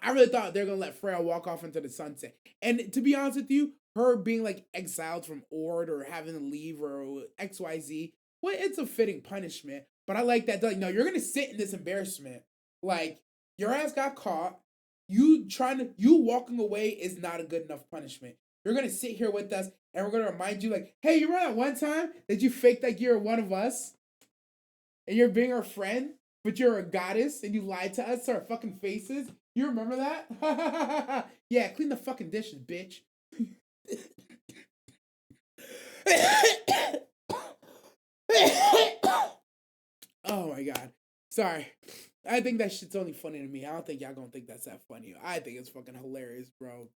I really thought they're gonna let Freya walk off into the sunset. And to be honest with you, her being like exiled from Ord or having to leave or XYZ, well, it's a fitting punishment. But I like that. Like, no, you're gonna sit in this embarrassment. Like, your ass got caught. You walking away is not a good enough punishment. You're gonna sit here with us, and we're gonna remind you, like, hey, you remember that one time that you faked like you're one of us, and you're being our friend, but you're a goddess, and you lied to us to our fucking faces. You remember that? Yeah, clean the fucking dishes, bitch. Oh my god. Sorry. I think that shit's only funny to me. I don't think y'all gonna think that's that funny. I think it's fucking hilarious, bro.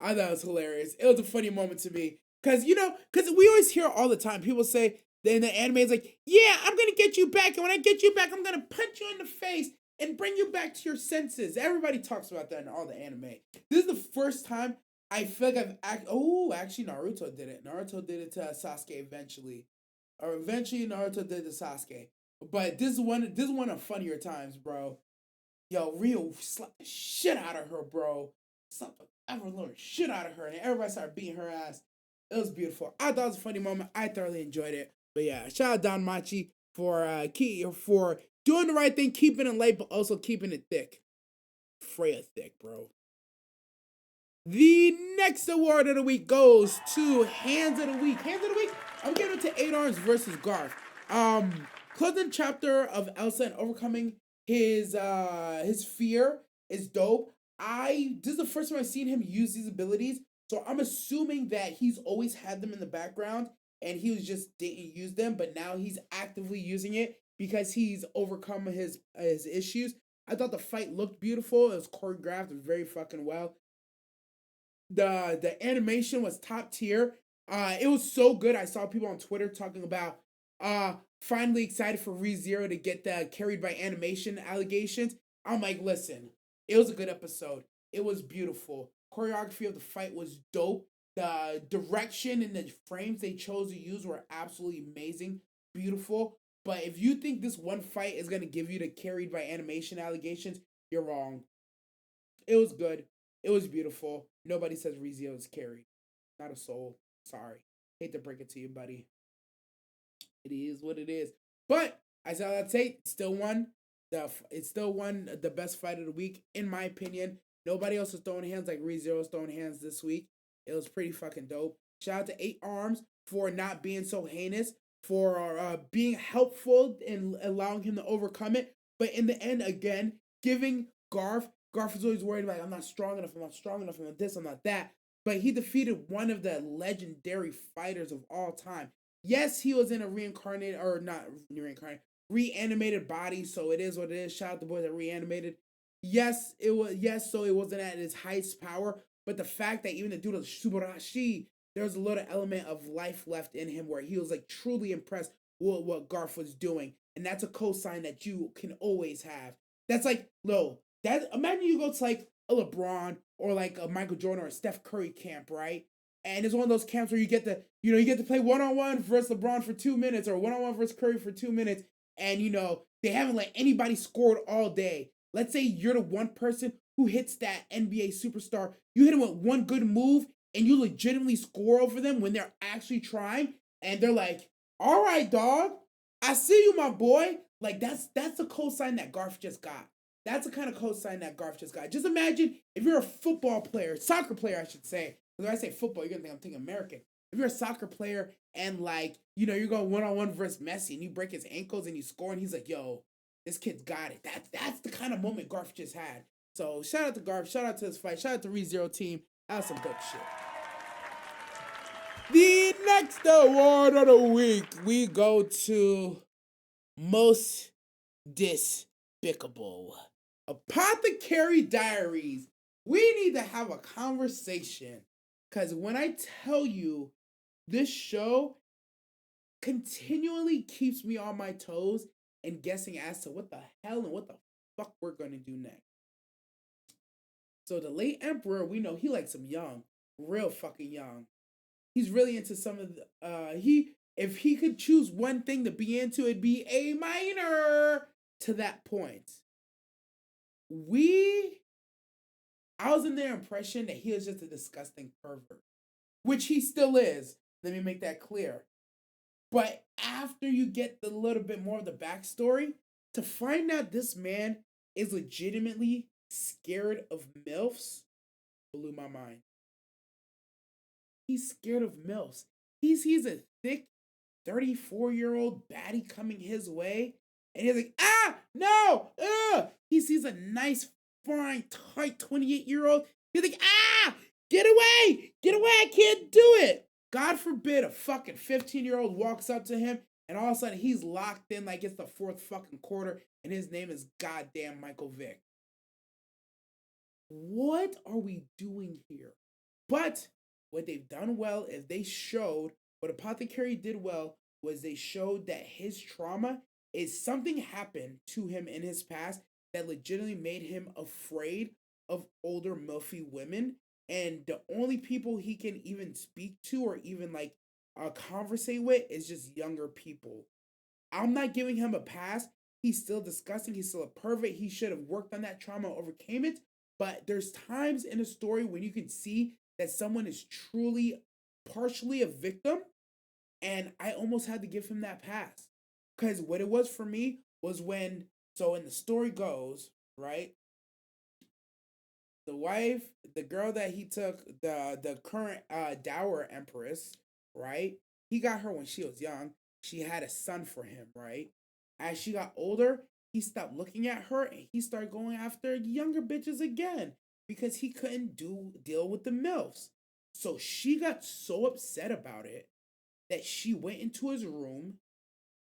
I thought it was hilarious. It was a funny moment to me. Cause we always hear all the time, people say then the anime is like, yeah, I'm gonna get you back, and when I get you back, I'm gonna punch you in the face and bring you back to your senses. Everybody talks about that in all the anime. This is the first time I feel like actually Naruto did it. Naruto did it to Sasuke eventually. Or eventually Naruto did it to Sasuke. But this is one of funnier times, bro. Yo, Rio slapped the shit out of her, bro. Slapped the ever living shit out of her, and everybody started beating her ass. It was beautiful. I thought it was a funny moment. I thoroughly enjoyed it. But yeah, shout out Don Machi for doing the right thing, keeping it light, but also keeping it thick. Freya thick, bro. The next award of the week goes to Hands of the Week. Hands of the Week, I'm giving it to 8 Arms versus Garth. Closing chapter of Elsa and overcoming his fear is dope. This is the first time I've seen him use these abilities, so I'm assuming that he's always had them in the background and he was just didn't use them, but now he's actively using it because he's overcome his issues. I thought the fight looked beautiful. It was choreographed very fucking well. The animation was top tier. It was so good. I saw people on Twitter talking about finally excited for ReZero to get the carried by animation allegations. I'm like, listen, it was a good episode. It was beautiful. Choreography of the fight was dope. The direction and the frames they chose to use were absolutely amazing, beautiful. But if you think this one fight is gonna give you the carried by animation allegations, you're wrong. It was good. It was beautiful. Nobody says ReZero is carried. Not a soul. Sorry. Hate to break it to you, buddy. It is what it is. But I saw that say still won. It still won the best fight of the week, in my opinion. Nobody else was throwing hands like ReZero's throwing hands this week. It was pretty fucking dope. Shout out to 8 Arms for not being so heinous, for being helpful and allowing him to overcome it. But in the end, again, giving Garth is always worried about, I'm not strong enough, I'm not this, I'm not that. But he defeated one of the legendary fighters of all time. Yes, he was in a reanimated body, so it is what it is. Shout out to the boys that reanimated. So it wasn't at its highest power, But the fact that even the dude of Subarashi, there's a little element of life left in him where he was like truly impressed with what Garth was doing. And that's a cosign that you can always have. That's like, that imagine you go to like a LeBron or like a Michael Jordan or a Steph Curry camp, right? And it's one of those camps where you get to, you get to play one-on-one versus LeBron for 2 minutes or one-on-one versus Curry for 2 minutes. And, they haven't let anybody score all day. Let's say you're the one person who hits that NBA superstar. You hit him with one good move and you legitimately score over them when they're actually trying. And they're like, all right, dog, I see you, my boy. Like, that's the cosign that Garth just got. That's the kind of cosign that Garth just got. Just imagine if you're a football player, soccer player, I should say. Because when I say football, you're going to think I'm thinking American. If you're a soccer player and, like, you're going one-on-one versus Messi and you break his ankles and you score and he's like, yo, this kid's got it. That's the kind of moment Garth just had. So shout out to Garth. Shout out to this fight. Shout out to ReZero team. That was some good shit. The next award of the week, we go to Most Despicable. Apothecary Diaries. We need to have a conversation. Because when I tell you, this show continually keeps me on my toes and guessing as to what the hell and what the fuck we're going to do next. So the late Emperor, we know he likes him young. Real fucking young. He's really into some of the, if he could choose one thing to be into, it'd be A minor to that point. I was in their impression that he was just a disgusting pervert, which he still is. Let me make that clear. But after you get the little bit more of the backstory, to find out this man is legitimately scared of MILFs blew my mind. He's scared of MILFs. He sees a thick 34-year-old baddie coming his way, and he's like, no, He sees a nice, fine, tight 28-year-old. He's like, get away, I can't do it. God forbid a fucking 15-year-old walks up to him, and all of a sudden he's locked in like it's the fourth fucking quarter, and his name is goddamn Michael Vick. What are we doing here? But what they've done well is what Apothecary did well was they showed that his trauma is something happened to him in his past that legitimately made him afraid of older milfy women, and the only people he can even speak to or even like conversate with is just younger people. I'm not giving him a pass. He's still disgusting. He's still a pervert. He should have worked on that trauma, overcame it. But there's times in a story when you can see that someone is truly partially a victim, and I almost had to give him that pass. Because what it was for me was when, so in the story goes, right? The wife, the girl that he took, the current dower empress, right? He got her when she was young. She had a son for him, right? As she got older, he stopped looking at her and he started going after younger bitches again because he couldn't deal with the MILFs. So she got so upset about it that she went into his room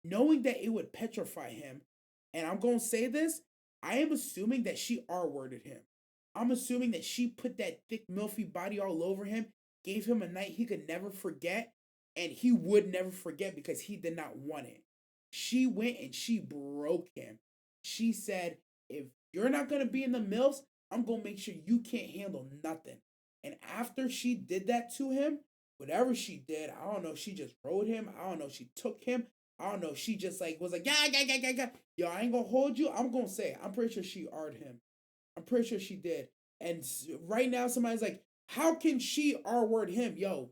knowing that it would petrify him. And I'm going to say this, I am assuming that she R-worded him. I'm assuming that she put that thick milfy body all over him, gave him a night he could never forget, and he would never forget because he did not want it. She went and she broke him. She said, if you're not going to be in the MILFs, I'm going to make sure you can't handle nothing. And after she did that to him, whatever she did, I don't know, she just rode him. I don't know, she took him. I don't know, she just like was like, yeah. Yo, I ain't going to hold you. I'm going to say, I'm pretty sure she R'd him. I'm pretty sure she did. And right now somebody's like, how can she R-word him? Yo,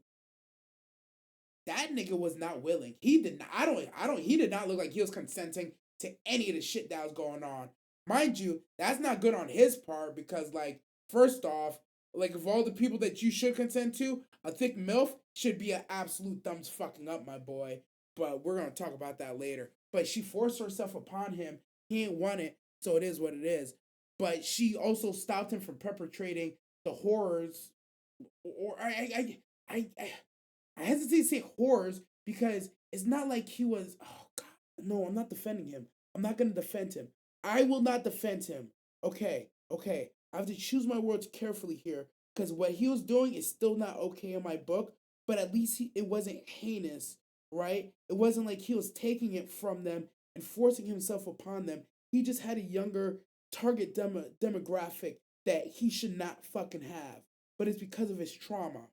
that nigga was not willing. He did not, he did not look like he was consenting to any of the shit that was going on. Mind you, that's not good on his part because, like, first off, like, of all the people that you should consent to, a thick MILF should be an absolute thumbs fucking up, my boy. But we're going to talk about that later. But she forced herself upon him. He ain't want it, so it is what it is. But she also stopped him from perpetrating the horrors, or I hesitate to say horrors because it's not like he was, oh God, no, I'm not defending him. I'm not going to defend him. I will not defend him. Okay. I have to choose my words carefully here because what he was doing is still not okay in my book, but at least it wasn't heinous, right? It wasn't like he was taking it from them and forcing himself upon them. He just had a younger target demographic that he should not fucking have, but it's because of his trauma.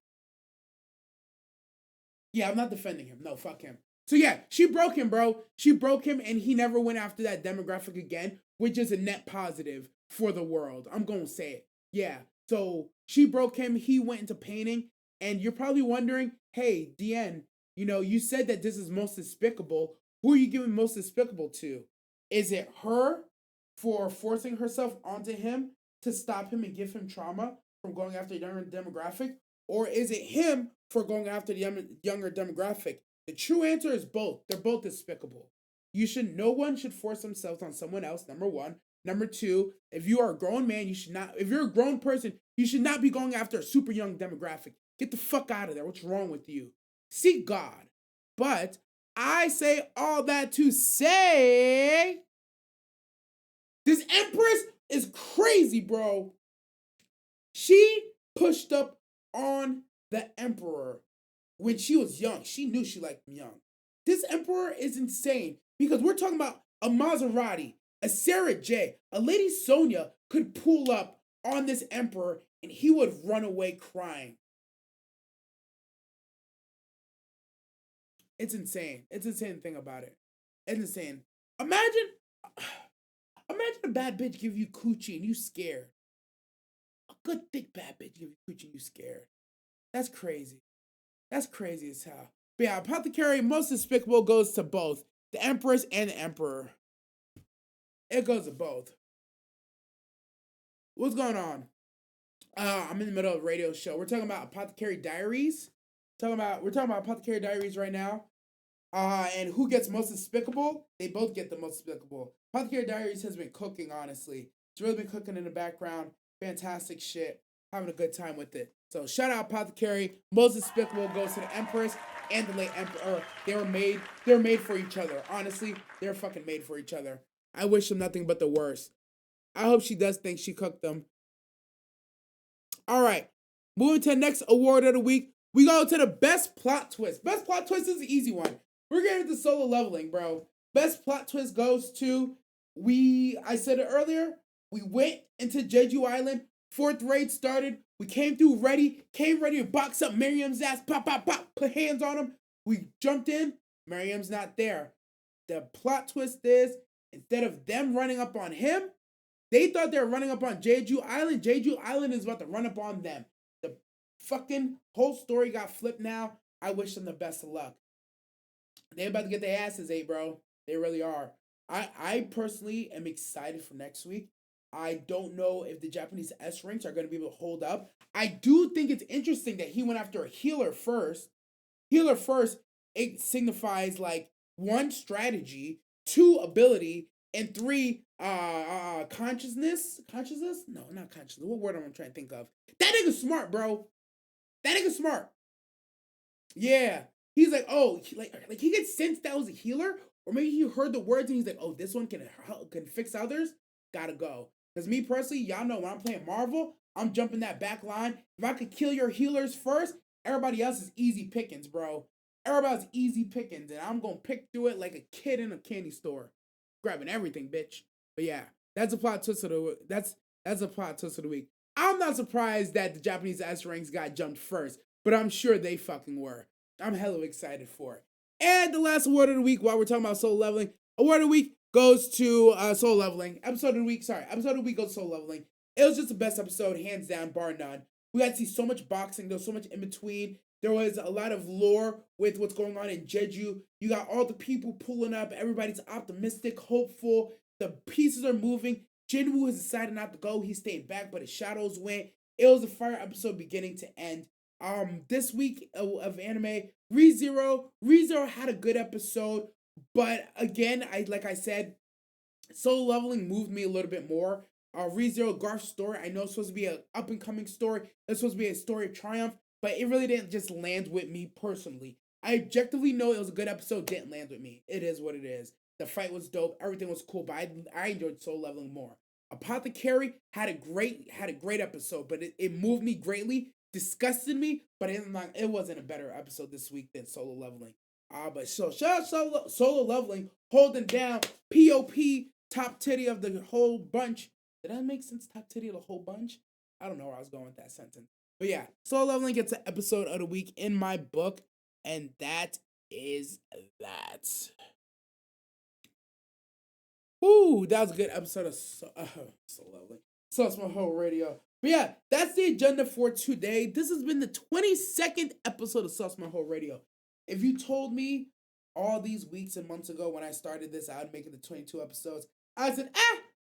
Yeah, I'm not defending him. No, fuck him. So yeah, she broke him, bro. She broke him, and he never went after that demographic again, which is a net positive for the world. I'm gonna say it. Yeah. So she broke him. He went into painting, and you're probably wondering, hey, DN, you said that this is most despicable. Who are you giving most despicable to? Is it her for forcing herself onto him to stop him and give him trauma from going after a younger demographic? Or is it him for going after the younger demographic? The true answer is both. They're both despicable. No one should force themselves on someone else, number one. Number two, if you are a grown man, if you're a grown person, you should not be going after a super young demographic. Get the fuck out of there. What's wrong with you? Seek God. But I say all that to say this Empress is crazy, bro. She pushed up on the Emperor when she was young. She knew she liked him young. This Emperor is insane because we're talking about a Maserati, a Sarah J, a Lady Sonia could pull up on this Emperor and he would run away crying. It's insane. It's insane thing about it. It's insane. Imagine a bad bitch give you coochie and you scared. A good thick bad bitch give you coochie and you scared. That's crazy. That's crazy as hell. But yeah, Apothecary, most despicable, goes to both the Empress and the Emperor. It goes to both. What's going on? I'm in the middle of a radio show. We're talking about Apothecary Diaries. We're talking about Apothecary Diaries right now. And who gets most despicable? They both get the most despicable. Apothecary Diaries has been cooking, honestly. It's really been cooking in the background. Fantastic shit. Having a good time with it. So shout out Apothecary. Most despicable goes to the Empress and the late Emperor. They were made for each other. Honestly, they're fucking made for each other. I wish them nothing but the worst. I hope she does think she cooked them. All right. Moving to the next award of the week. We go to the best plot twist. Best plot twist is an easy one. We're getting to solo leveling, bro. Best plot twist goes to, I said it earlier, we went into JEJU Island. 4th raid started. We came ready to box up Miriam's ass. Pop, pop, pop. Put hands on him. We jumped in. Miriam's not there. The plot twist is, instead of them running up on him, they thought they were running up on JEJU Island. JEJU Island is about to run up on them. The fucking whole story got flipped now. I wish them the best of luck. They're about to get their asses ate, bro. They really are. I personally am excited for next week. I don't know if the Japanese S ranks are going to be able to hold up. I do think it's interesting that he went after a healer first. Healer first, it signifies like 1, strategy, 2, ability, and 3, consciousness. Consciousness? No, not consciousness. What word am I trying to think of? That nigga's smart, bro. That nigga's smart. Yeah. He's like, oh, like he could sense that was a healer, or maybe he heard the words and he's like, oh, this one can fix others. Gotta go. Because me personally, y'all know when I'm playing Marvel, I'm jumping that back line. If I could kill your healers first, everybody else is easy pickings, bro. Everybody's easy pickings, and I'm gonna pick through it like a kid in a candy store, grabbing everything, bitch. But yeah, that's a plot twist of the that's a plot twist of the week. I'm not surprised that the Japanese S ranks got jumped first, but I'm sure they fucking were. I'm hella excited for it. And the last award of the week, while we're talking about solo leveling, award of the week goes to solo leveling. Episode of the week goes to solo leveling. It was just the best episode, hands down, bar none. We got to see so much boxing. There was so much in between. There was a lot of lore with what's going on in JEJU. You got all the people pulling up. Everybody's optimistic, hopeful. The pieces are moving. Jinwoo has decided not to go. He stayed back, but his shadows went. It was a fire episode beginning to end. This week of anime, ReZero had a good episode, but again, like I said, solo leveling moved me a little bit more. ReZero Garth's story, I know it's supposed to be an up and coming story. It's supposed to be a story of triumph, but it really didn't just land with me personally. I objectively know it was a good episode, didn't land with me. It is what it is. The fight was dope, everything was cool, but I enjoyed solo leveling more. Apothecary had a great episode, but it moved me greatly, disgusted me, but it wasn't a better episode this week than Solo Leveling. But so shout out Solo Leveling holding down POP top titty of the whole bunch. Did that make sense? Top titty of the whole bunch? I don't know where I was going with that sentence. But yeah, Solo Leveling gets an episode of the week in my book, and that is that. Ooh, that was a good episode of So Lovely. Sauce Maho Radio. But yeah, that's the agenda for today. This has been the 22nd episode of Sauce Maho Radio. If you told me all these weeks and months ago when I started this, I would make it the 22 episodes, I said,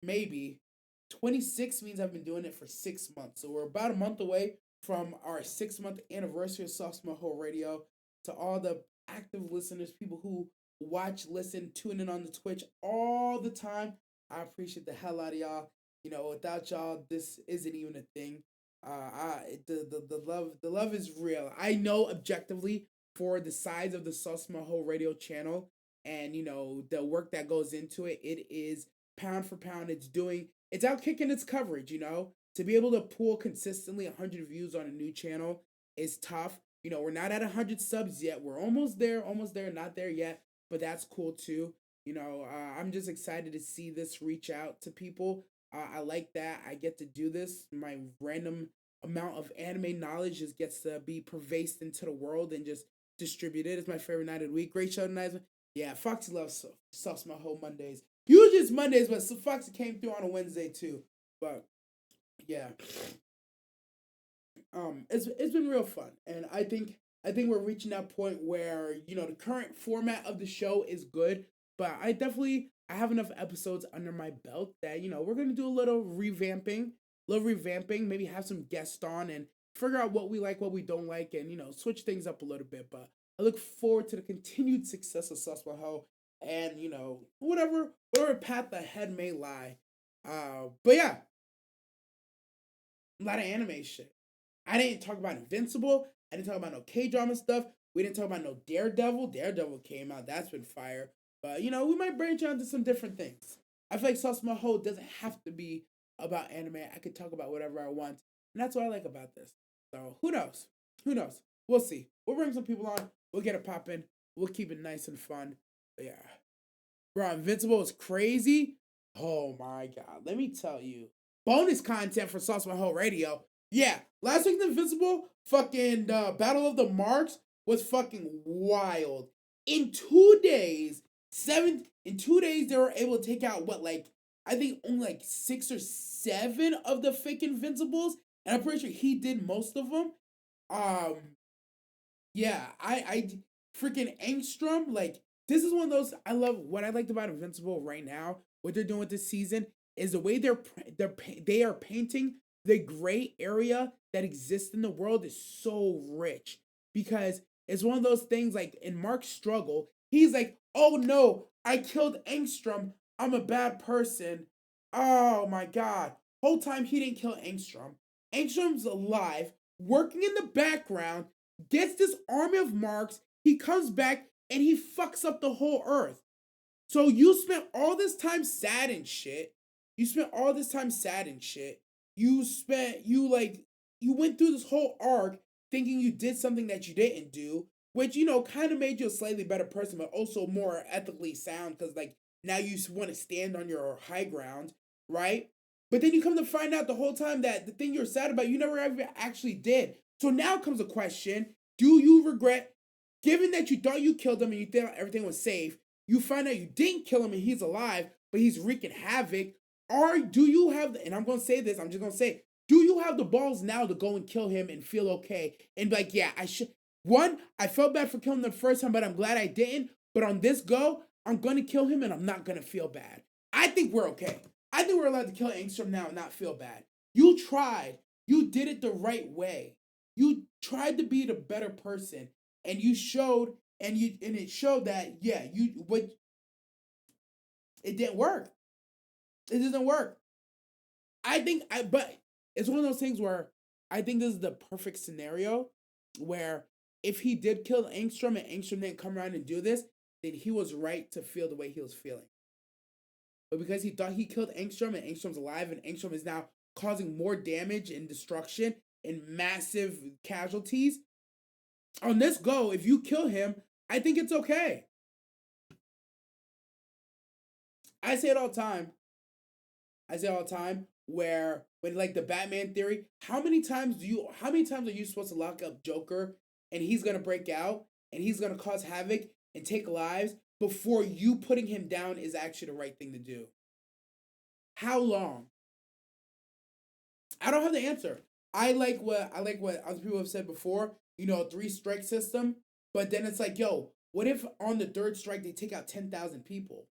maybe. 26 means I've been doing it for 6 months. So we're about a month away from our 6-month anniversary of Sauce Maho Radio. To all the active listeners, people who watch, listen, tune in on the Twitch all the time. I appreciate the hell out of y'all. You know, without y'all, this isn't even a thing. The love is real. I know objectively for the size of the Sauce Maho Radio channel and the work that goes into it. It is pound for pound. It's out kicking its coverage. To be able to pull consistently 100 views on a new channel is tough. We're not at 100 subs yet. We're almost there, not there yet, but that's cool too. I'm just excited to see this reach out to people. I like that I get to do this. My random amount of anime knowledge just gets to be pervased into the world and just distributed. It's my favorite night of the week. Great show tonight. Yeah, Foxy loves Sauce Maho Mondays. Usually it's Mondays, but Foxy came through on a Wednesday too. But yeah. It's been real fun, and I think we're reaching that point where the current format of the show is good, but I have enough episodes under my belt that we're gonna do a little revamping, maybe have some guests on and figure out what we like, what we don't like, and switch things up a little bit. But I look forward to the continued success of Sauce Maho, and whatever path ahead may lie. But yeah, a lot of anime shit. I didn't talk about Invincible. I didn't talk about no K-drama stuff. We didn't talk about no Daredevil. Daredevil came out. That's been fire. But, we might branch out into some different things. I feel like Sauce Maho doesn't have to be about anime. I could talk about whatever I want. And that's what I like about this. So, who knows? We'll see. We'll bring some people on. We'll get it popping. We'll keep it nice and fun. But yeah. Bro, Invincible is crazy. Oh, my God. Let me tell you. Bonus content for Sauce Maho Radio. Yeah, last week's Invincible, fucking Battle of the Marks was fucking wild. In 2 days, they were able to take out I think only 6 or 7 of the fake Invincibles, and I'm pretty sure he did most of them. Yeah, I freaking Angstrom, this is one of those, I love what I liked about Invincible right now. What they're doing with this season is the way they are painting the gray area that exists in the world is so rich, because it's one of those things like in Mark's struggle, he's like, oh no, I killed Angstrom. I'm a bad person. Oh my God. Whole time he didn't kill Angstrom. Angstrom's alive, working in the background, gets this army of Marks. He comes back and he fucks up the whole earth. So you spent all this time sad and shit. You went through this whole arc thinking you did something that you didn't do, which, kind of made you a slightly better person, but also more ethically sound, because, now you want to stand on your high ground, right? But then you come to find out the whole time that the thing you're sad about, you never ever actually did. So now comes a question: do you regret, given that you thought you killed him and you thought everything was safe, you find out you didn't kill him and he's alive, but he's wreaking havoc? Or do you have, and I'm going to say this, I'm just going to say, do you have the balls now to go and kill him and feel okay? And be like, yeah, I should. One, I felt bad for killing him the first time, but I'm glad I didn't. But on this go, I'm going to kill him and I'm not going to feel bad. I think we're okay. I think we're allowed to kill Angstrom now and not feel bad. You tried. You did it the right way. You tried to be the better person. And you showed, and it showed that, yeah, it didn't work. It doesn't work. But it's one of those things where I think this is the perfect scenario where if he did kill Angstrom and Angstrom didn't come around and do this, then he was right to feel the way he was feeling. but because he thought he killed Angstrom and Angstrom's alive and Angstrom is now causing more damage and destruction and massive casualties. On this go, if you kill him, I think it's okay. I say it all the time. I say it all the time where when like the Batman theory, how many times are you supposed to lock up Joker and he's gonna break out and he's gonna cause havoc and take lives before you putting him down is actually the right thing to do? How long? I don't have the answer. I like what other people have said before, you know, 3 strike system, but then it's like, yo, what if on the 3rd strike they take out 10,000 people?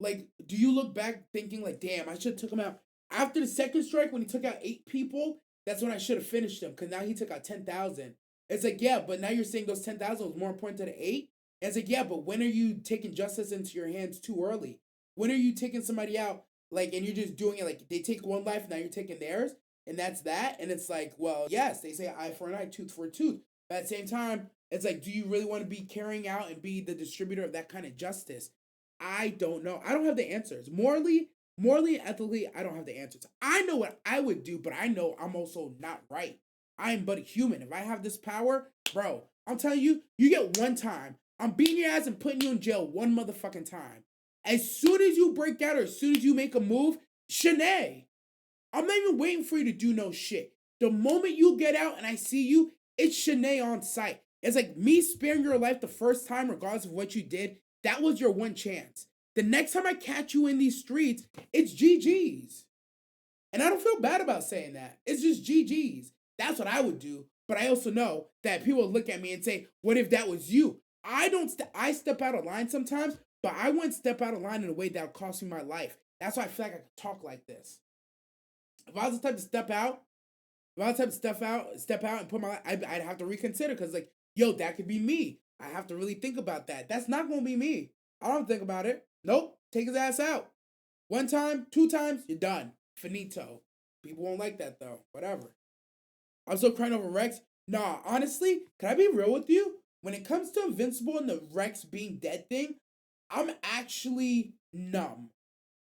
Like, do you look back thinking like, damn, I should have took him out after the 2nd strike when he took out 8 people? That's when I should have finished him because now he took out 10,000. It's like, yeah, but now you're saying those 10,000 was more important to the 8. And it's like, yeah, but when are you taking justice into your hands too early? When are you taking somebody out like and you're just doing it like they take one life now you're taking theirs and that's that and it's like, well, yes, they say eye for an eye, tooth for a tooth. But at the same time, it's like, do you really want to be carrying out and be the distributor of that kind of justice? I don't know. I don't have the answers. Morally and ethically, I don't have the answers. I know what I would do, but I know I'm also not right. I am but a human. If I have this power, bro, I'm telling you, you get one time. I'm beating your ass and putting you in jail one motherfucking time. As soon as you break out or as soon as you make a move, Shanae, I'm not even waiting for you to do no shit. The moment you get out and I see you, it's Shanae on sight. It's like me sparing your life the first time, regardless of what you did. That was your one chance. The next time I catch you in these streets, it's GG's. And I don't feel bad about saying that. It's just GG's. That's what I would do. But I also know that people will look at me and say, what if that was you? I step out of line sometimes, but I wouldn't step out of line in a way that would cost me my life. That's why I feel like I could talk like this. If I was the type to step out, if I was the type to step out and put my, I'd have to reconsider because like, yo, that could be me. I have to really think about that. That's not gonna be me. I don't think about it. Nope. Take his ass out. One time, 2 times, you're done. Finito. People won't like that though. Whatever. I'm still crying over Rex. Nah, honestly, can I be real with you? When it comes to Invincible and the Rex being dead thing, I'm actually numb.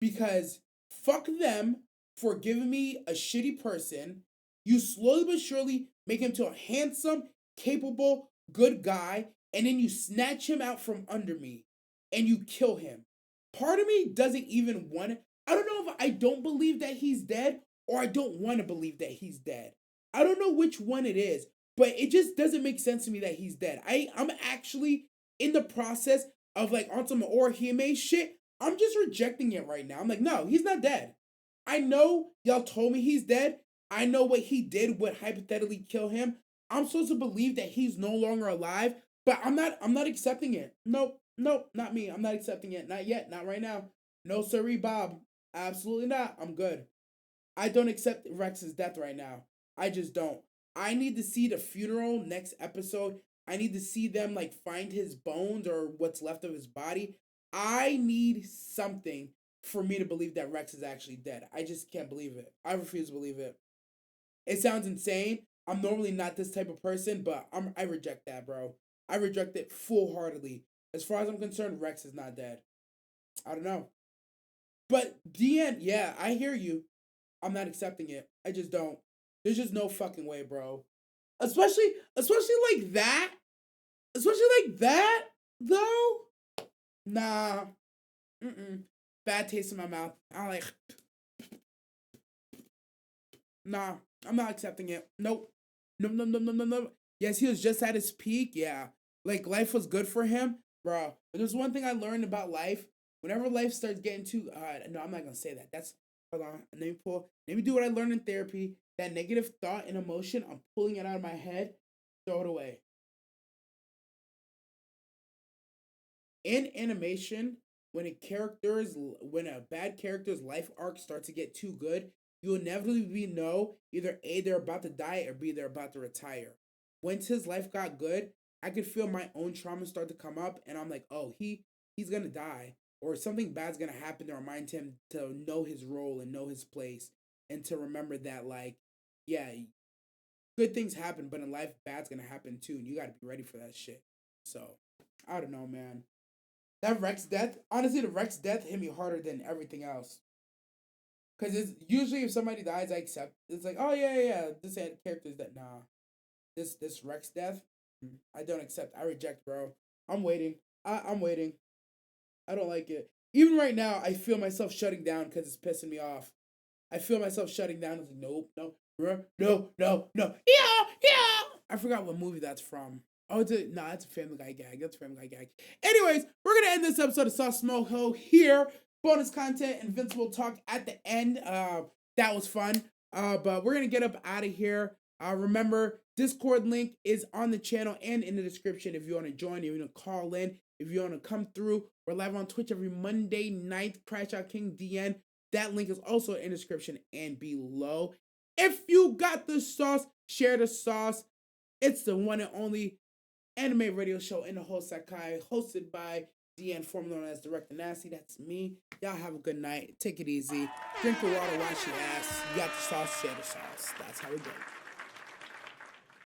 Because fuck them for giving me a shitty person. You slowly but surely make him to a handsome, capable, good guy, and then you snatch him out from under me and you kill him. Part of me doesn't even want it. I don't know if I don't believe that he's dead or I don't want to believe that he's dead. I don't know which one it is, but it just doesn't make sense to me that he's dead. I'm actually in the process of like on some Orihime shit. I'm just rejecting it right now. I'm like, no, he's not dead. I know y'all told me he's dead. I know what he did would hypothetically kill him. I'm supposed to believe that he's no longer alive, but I'm not accepting it. Nope, not me. I'm not accepting it. Not yet. Not right now. No sirree, Bob. Absolutely not. I'm good. I don't accept Rex's death right now. I just don't. I need to see the funeral next episode. I need to see them like find his bones or what's left of his body. I need something for me to believe that Rex is actually dead. I just can't believe it. I refuse to believe it. It sounds insane. I'm normally not this type of person, but I reject that, bro. I reject it full heartedly. As far as I'm concerned, Rex is not dead. I don't know. But DN, yeah, I hear you. I'm not accepting it. I just don't. There's just no fucking way, bro. Especially like that. Especially like that, though. Nah. Mm-mm. Bad taste in my mouth. I like. Nah. I'm not accepting it. Nope. No. Yes, he was just at his peak. Yeah. Like life was good for him, bro. But there's one thing I learned about life. Whenever life starts getting too, no, I'm not gonna say that. That's hold on. Let me do what I learned in therapy. That negative thought and emotion, I'm pulling it out of my head. Throw it away. In animation, when a bad character's life arc starts to get too good, you inevitably know either A, they're about to die, or B, they're about to retire. Once his life got good, I could feel my own trauma start to come up, and I'm like, oh, he's gonna die. Or something bad's gonna happen to remind him to know his role and know his place and to remember that like, yeah, good things happen, but in life bad's gonna happen too, and you gotta be ready for that shit. So I don't know, man. That Rex death, honestly, the Rex death hit me harder than everything else. Because it's usually if somebody dies, I accept. It's like, oh yeah. This character's dead. Nah, this Rex death, I don't accept. I reject, bro. I'm waiting. I'm waiting. I don't like it. Even right now, I feel myself shutting down because it's pissing me off. I feel myself shutting down. It's like, nope, no. Yeah. I forgot what movie that's from. Oh, it's a Family Guy gag. That's a Family Guy gag. Anyways, we're gonna end this episode of Sauce Moho here. Bonus content, Invincible talk at the end. That was fun. But we're gonna get up out of here. Remember, Discord link is on the channel and in the description if you want to join, if you want to call in, if you want to come through. We're live on Twitch every Monday night. Crash Out King DN. That link is also in the description and below. If you got the sauce, share the sauce. It's the one and only anime radio show in the whole Sakai, hosted by DN, formerly known as Director Nasty. That's me. Y'all have a good night. Take it easy. Drink the water, wash your ass. You got the sauce, share the sauce. That's how we do it.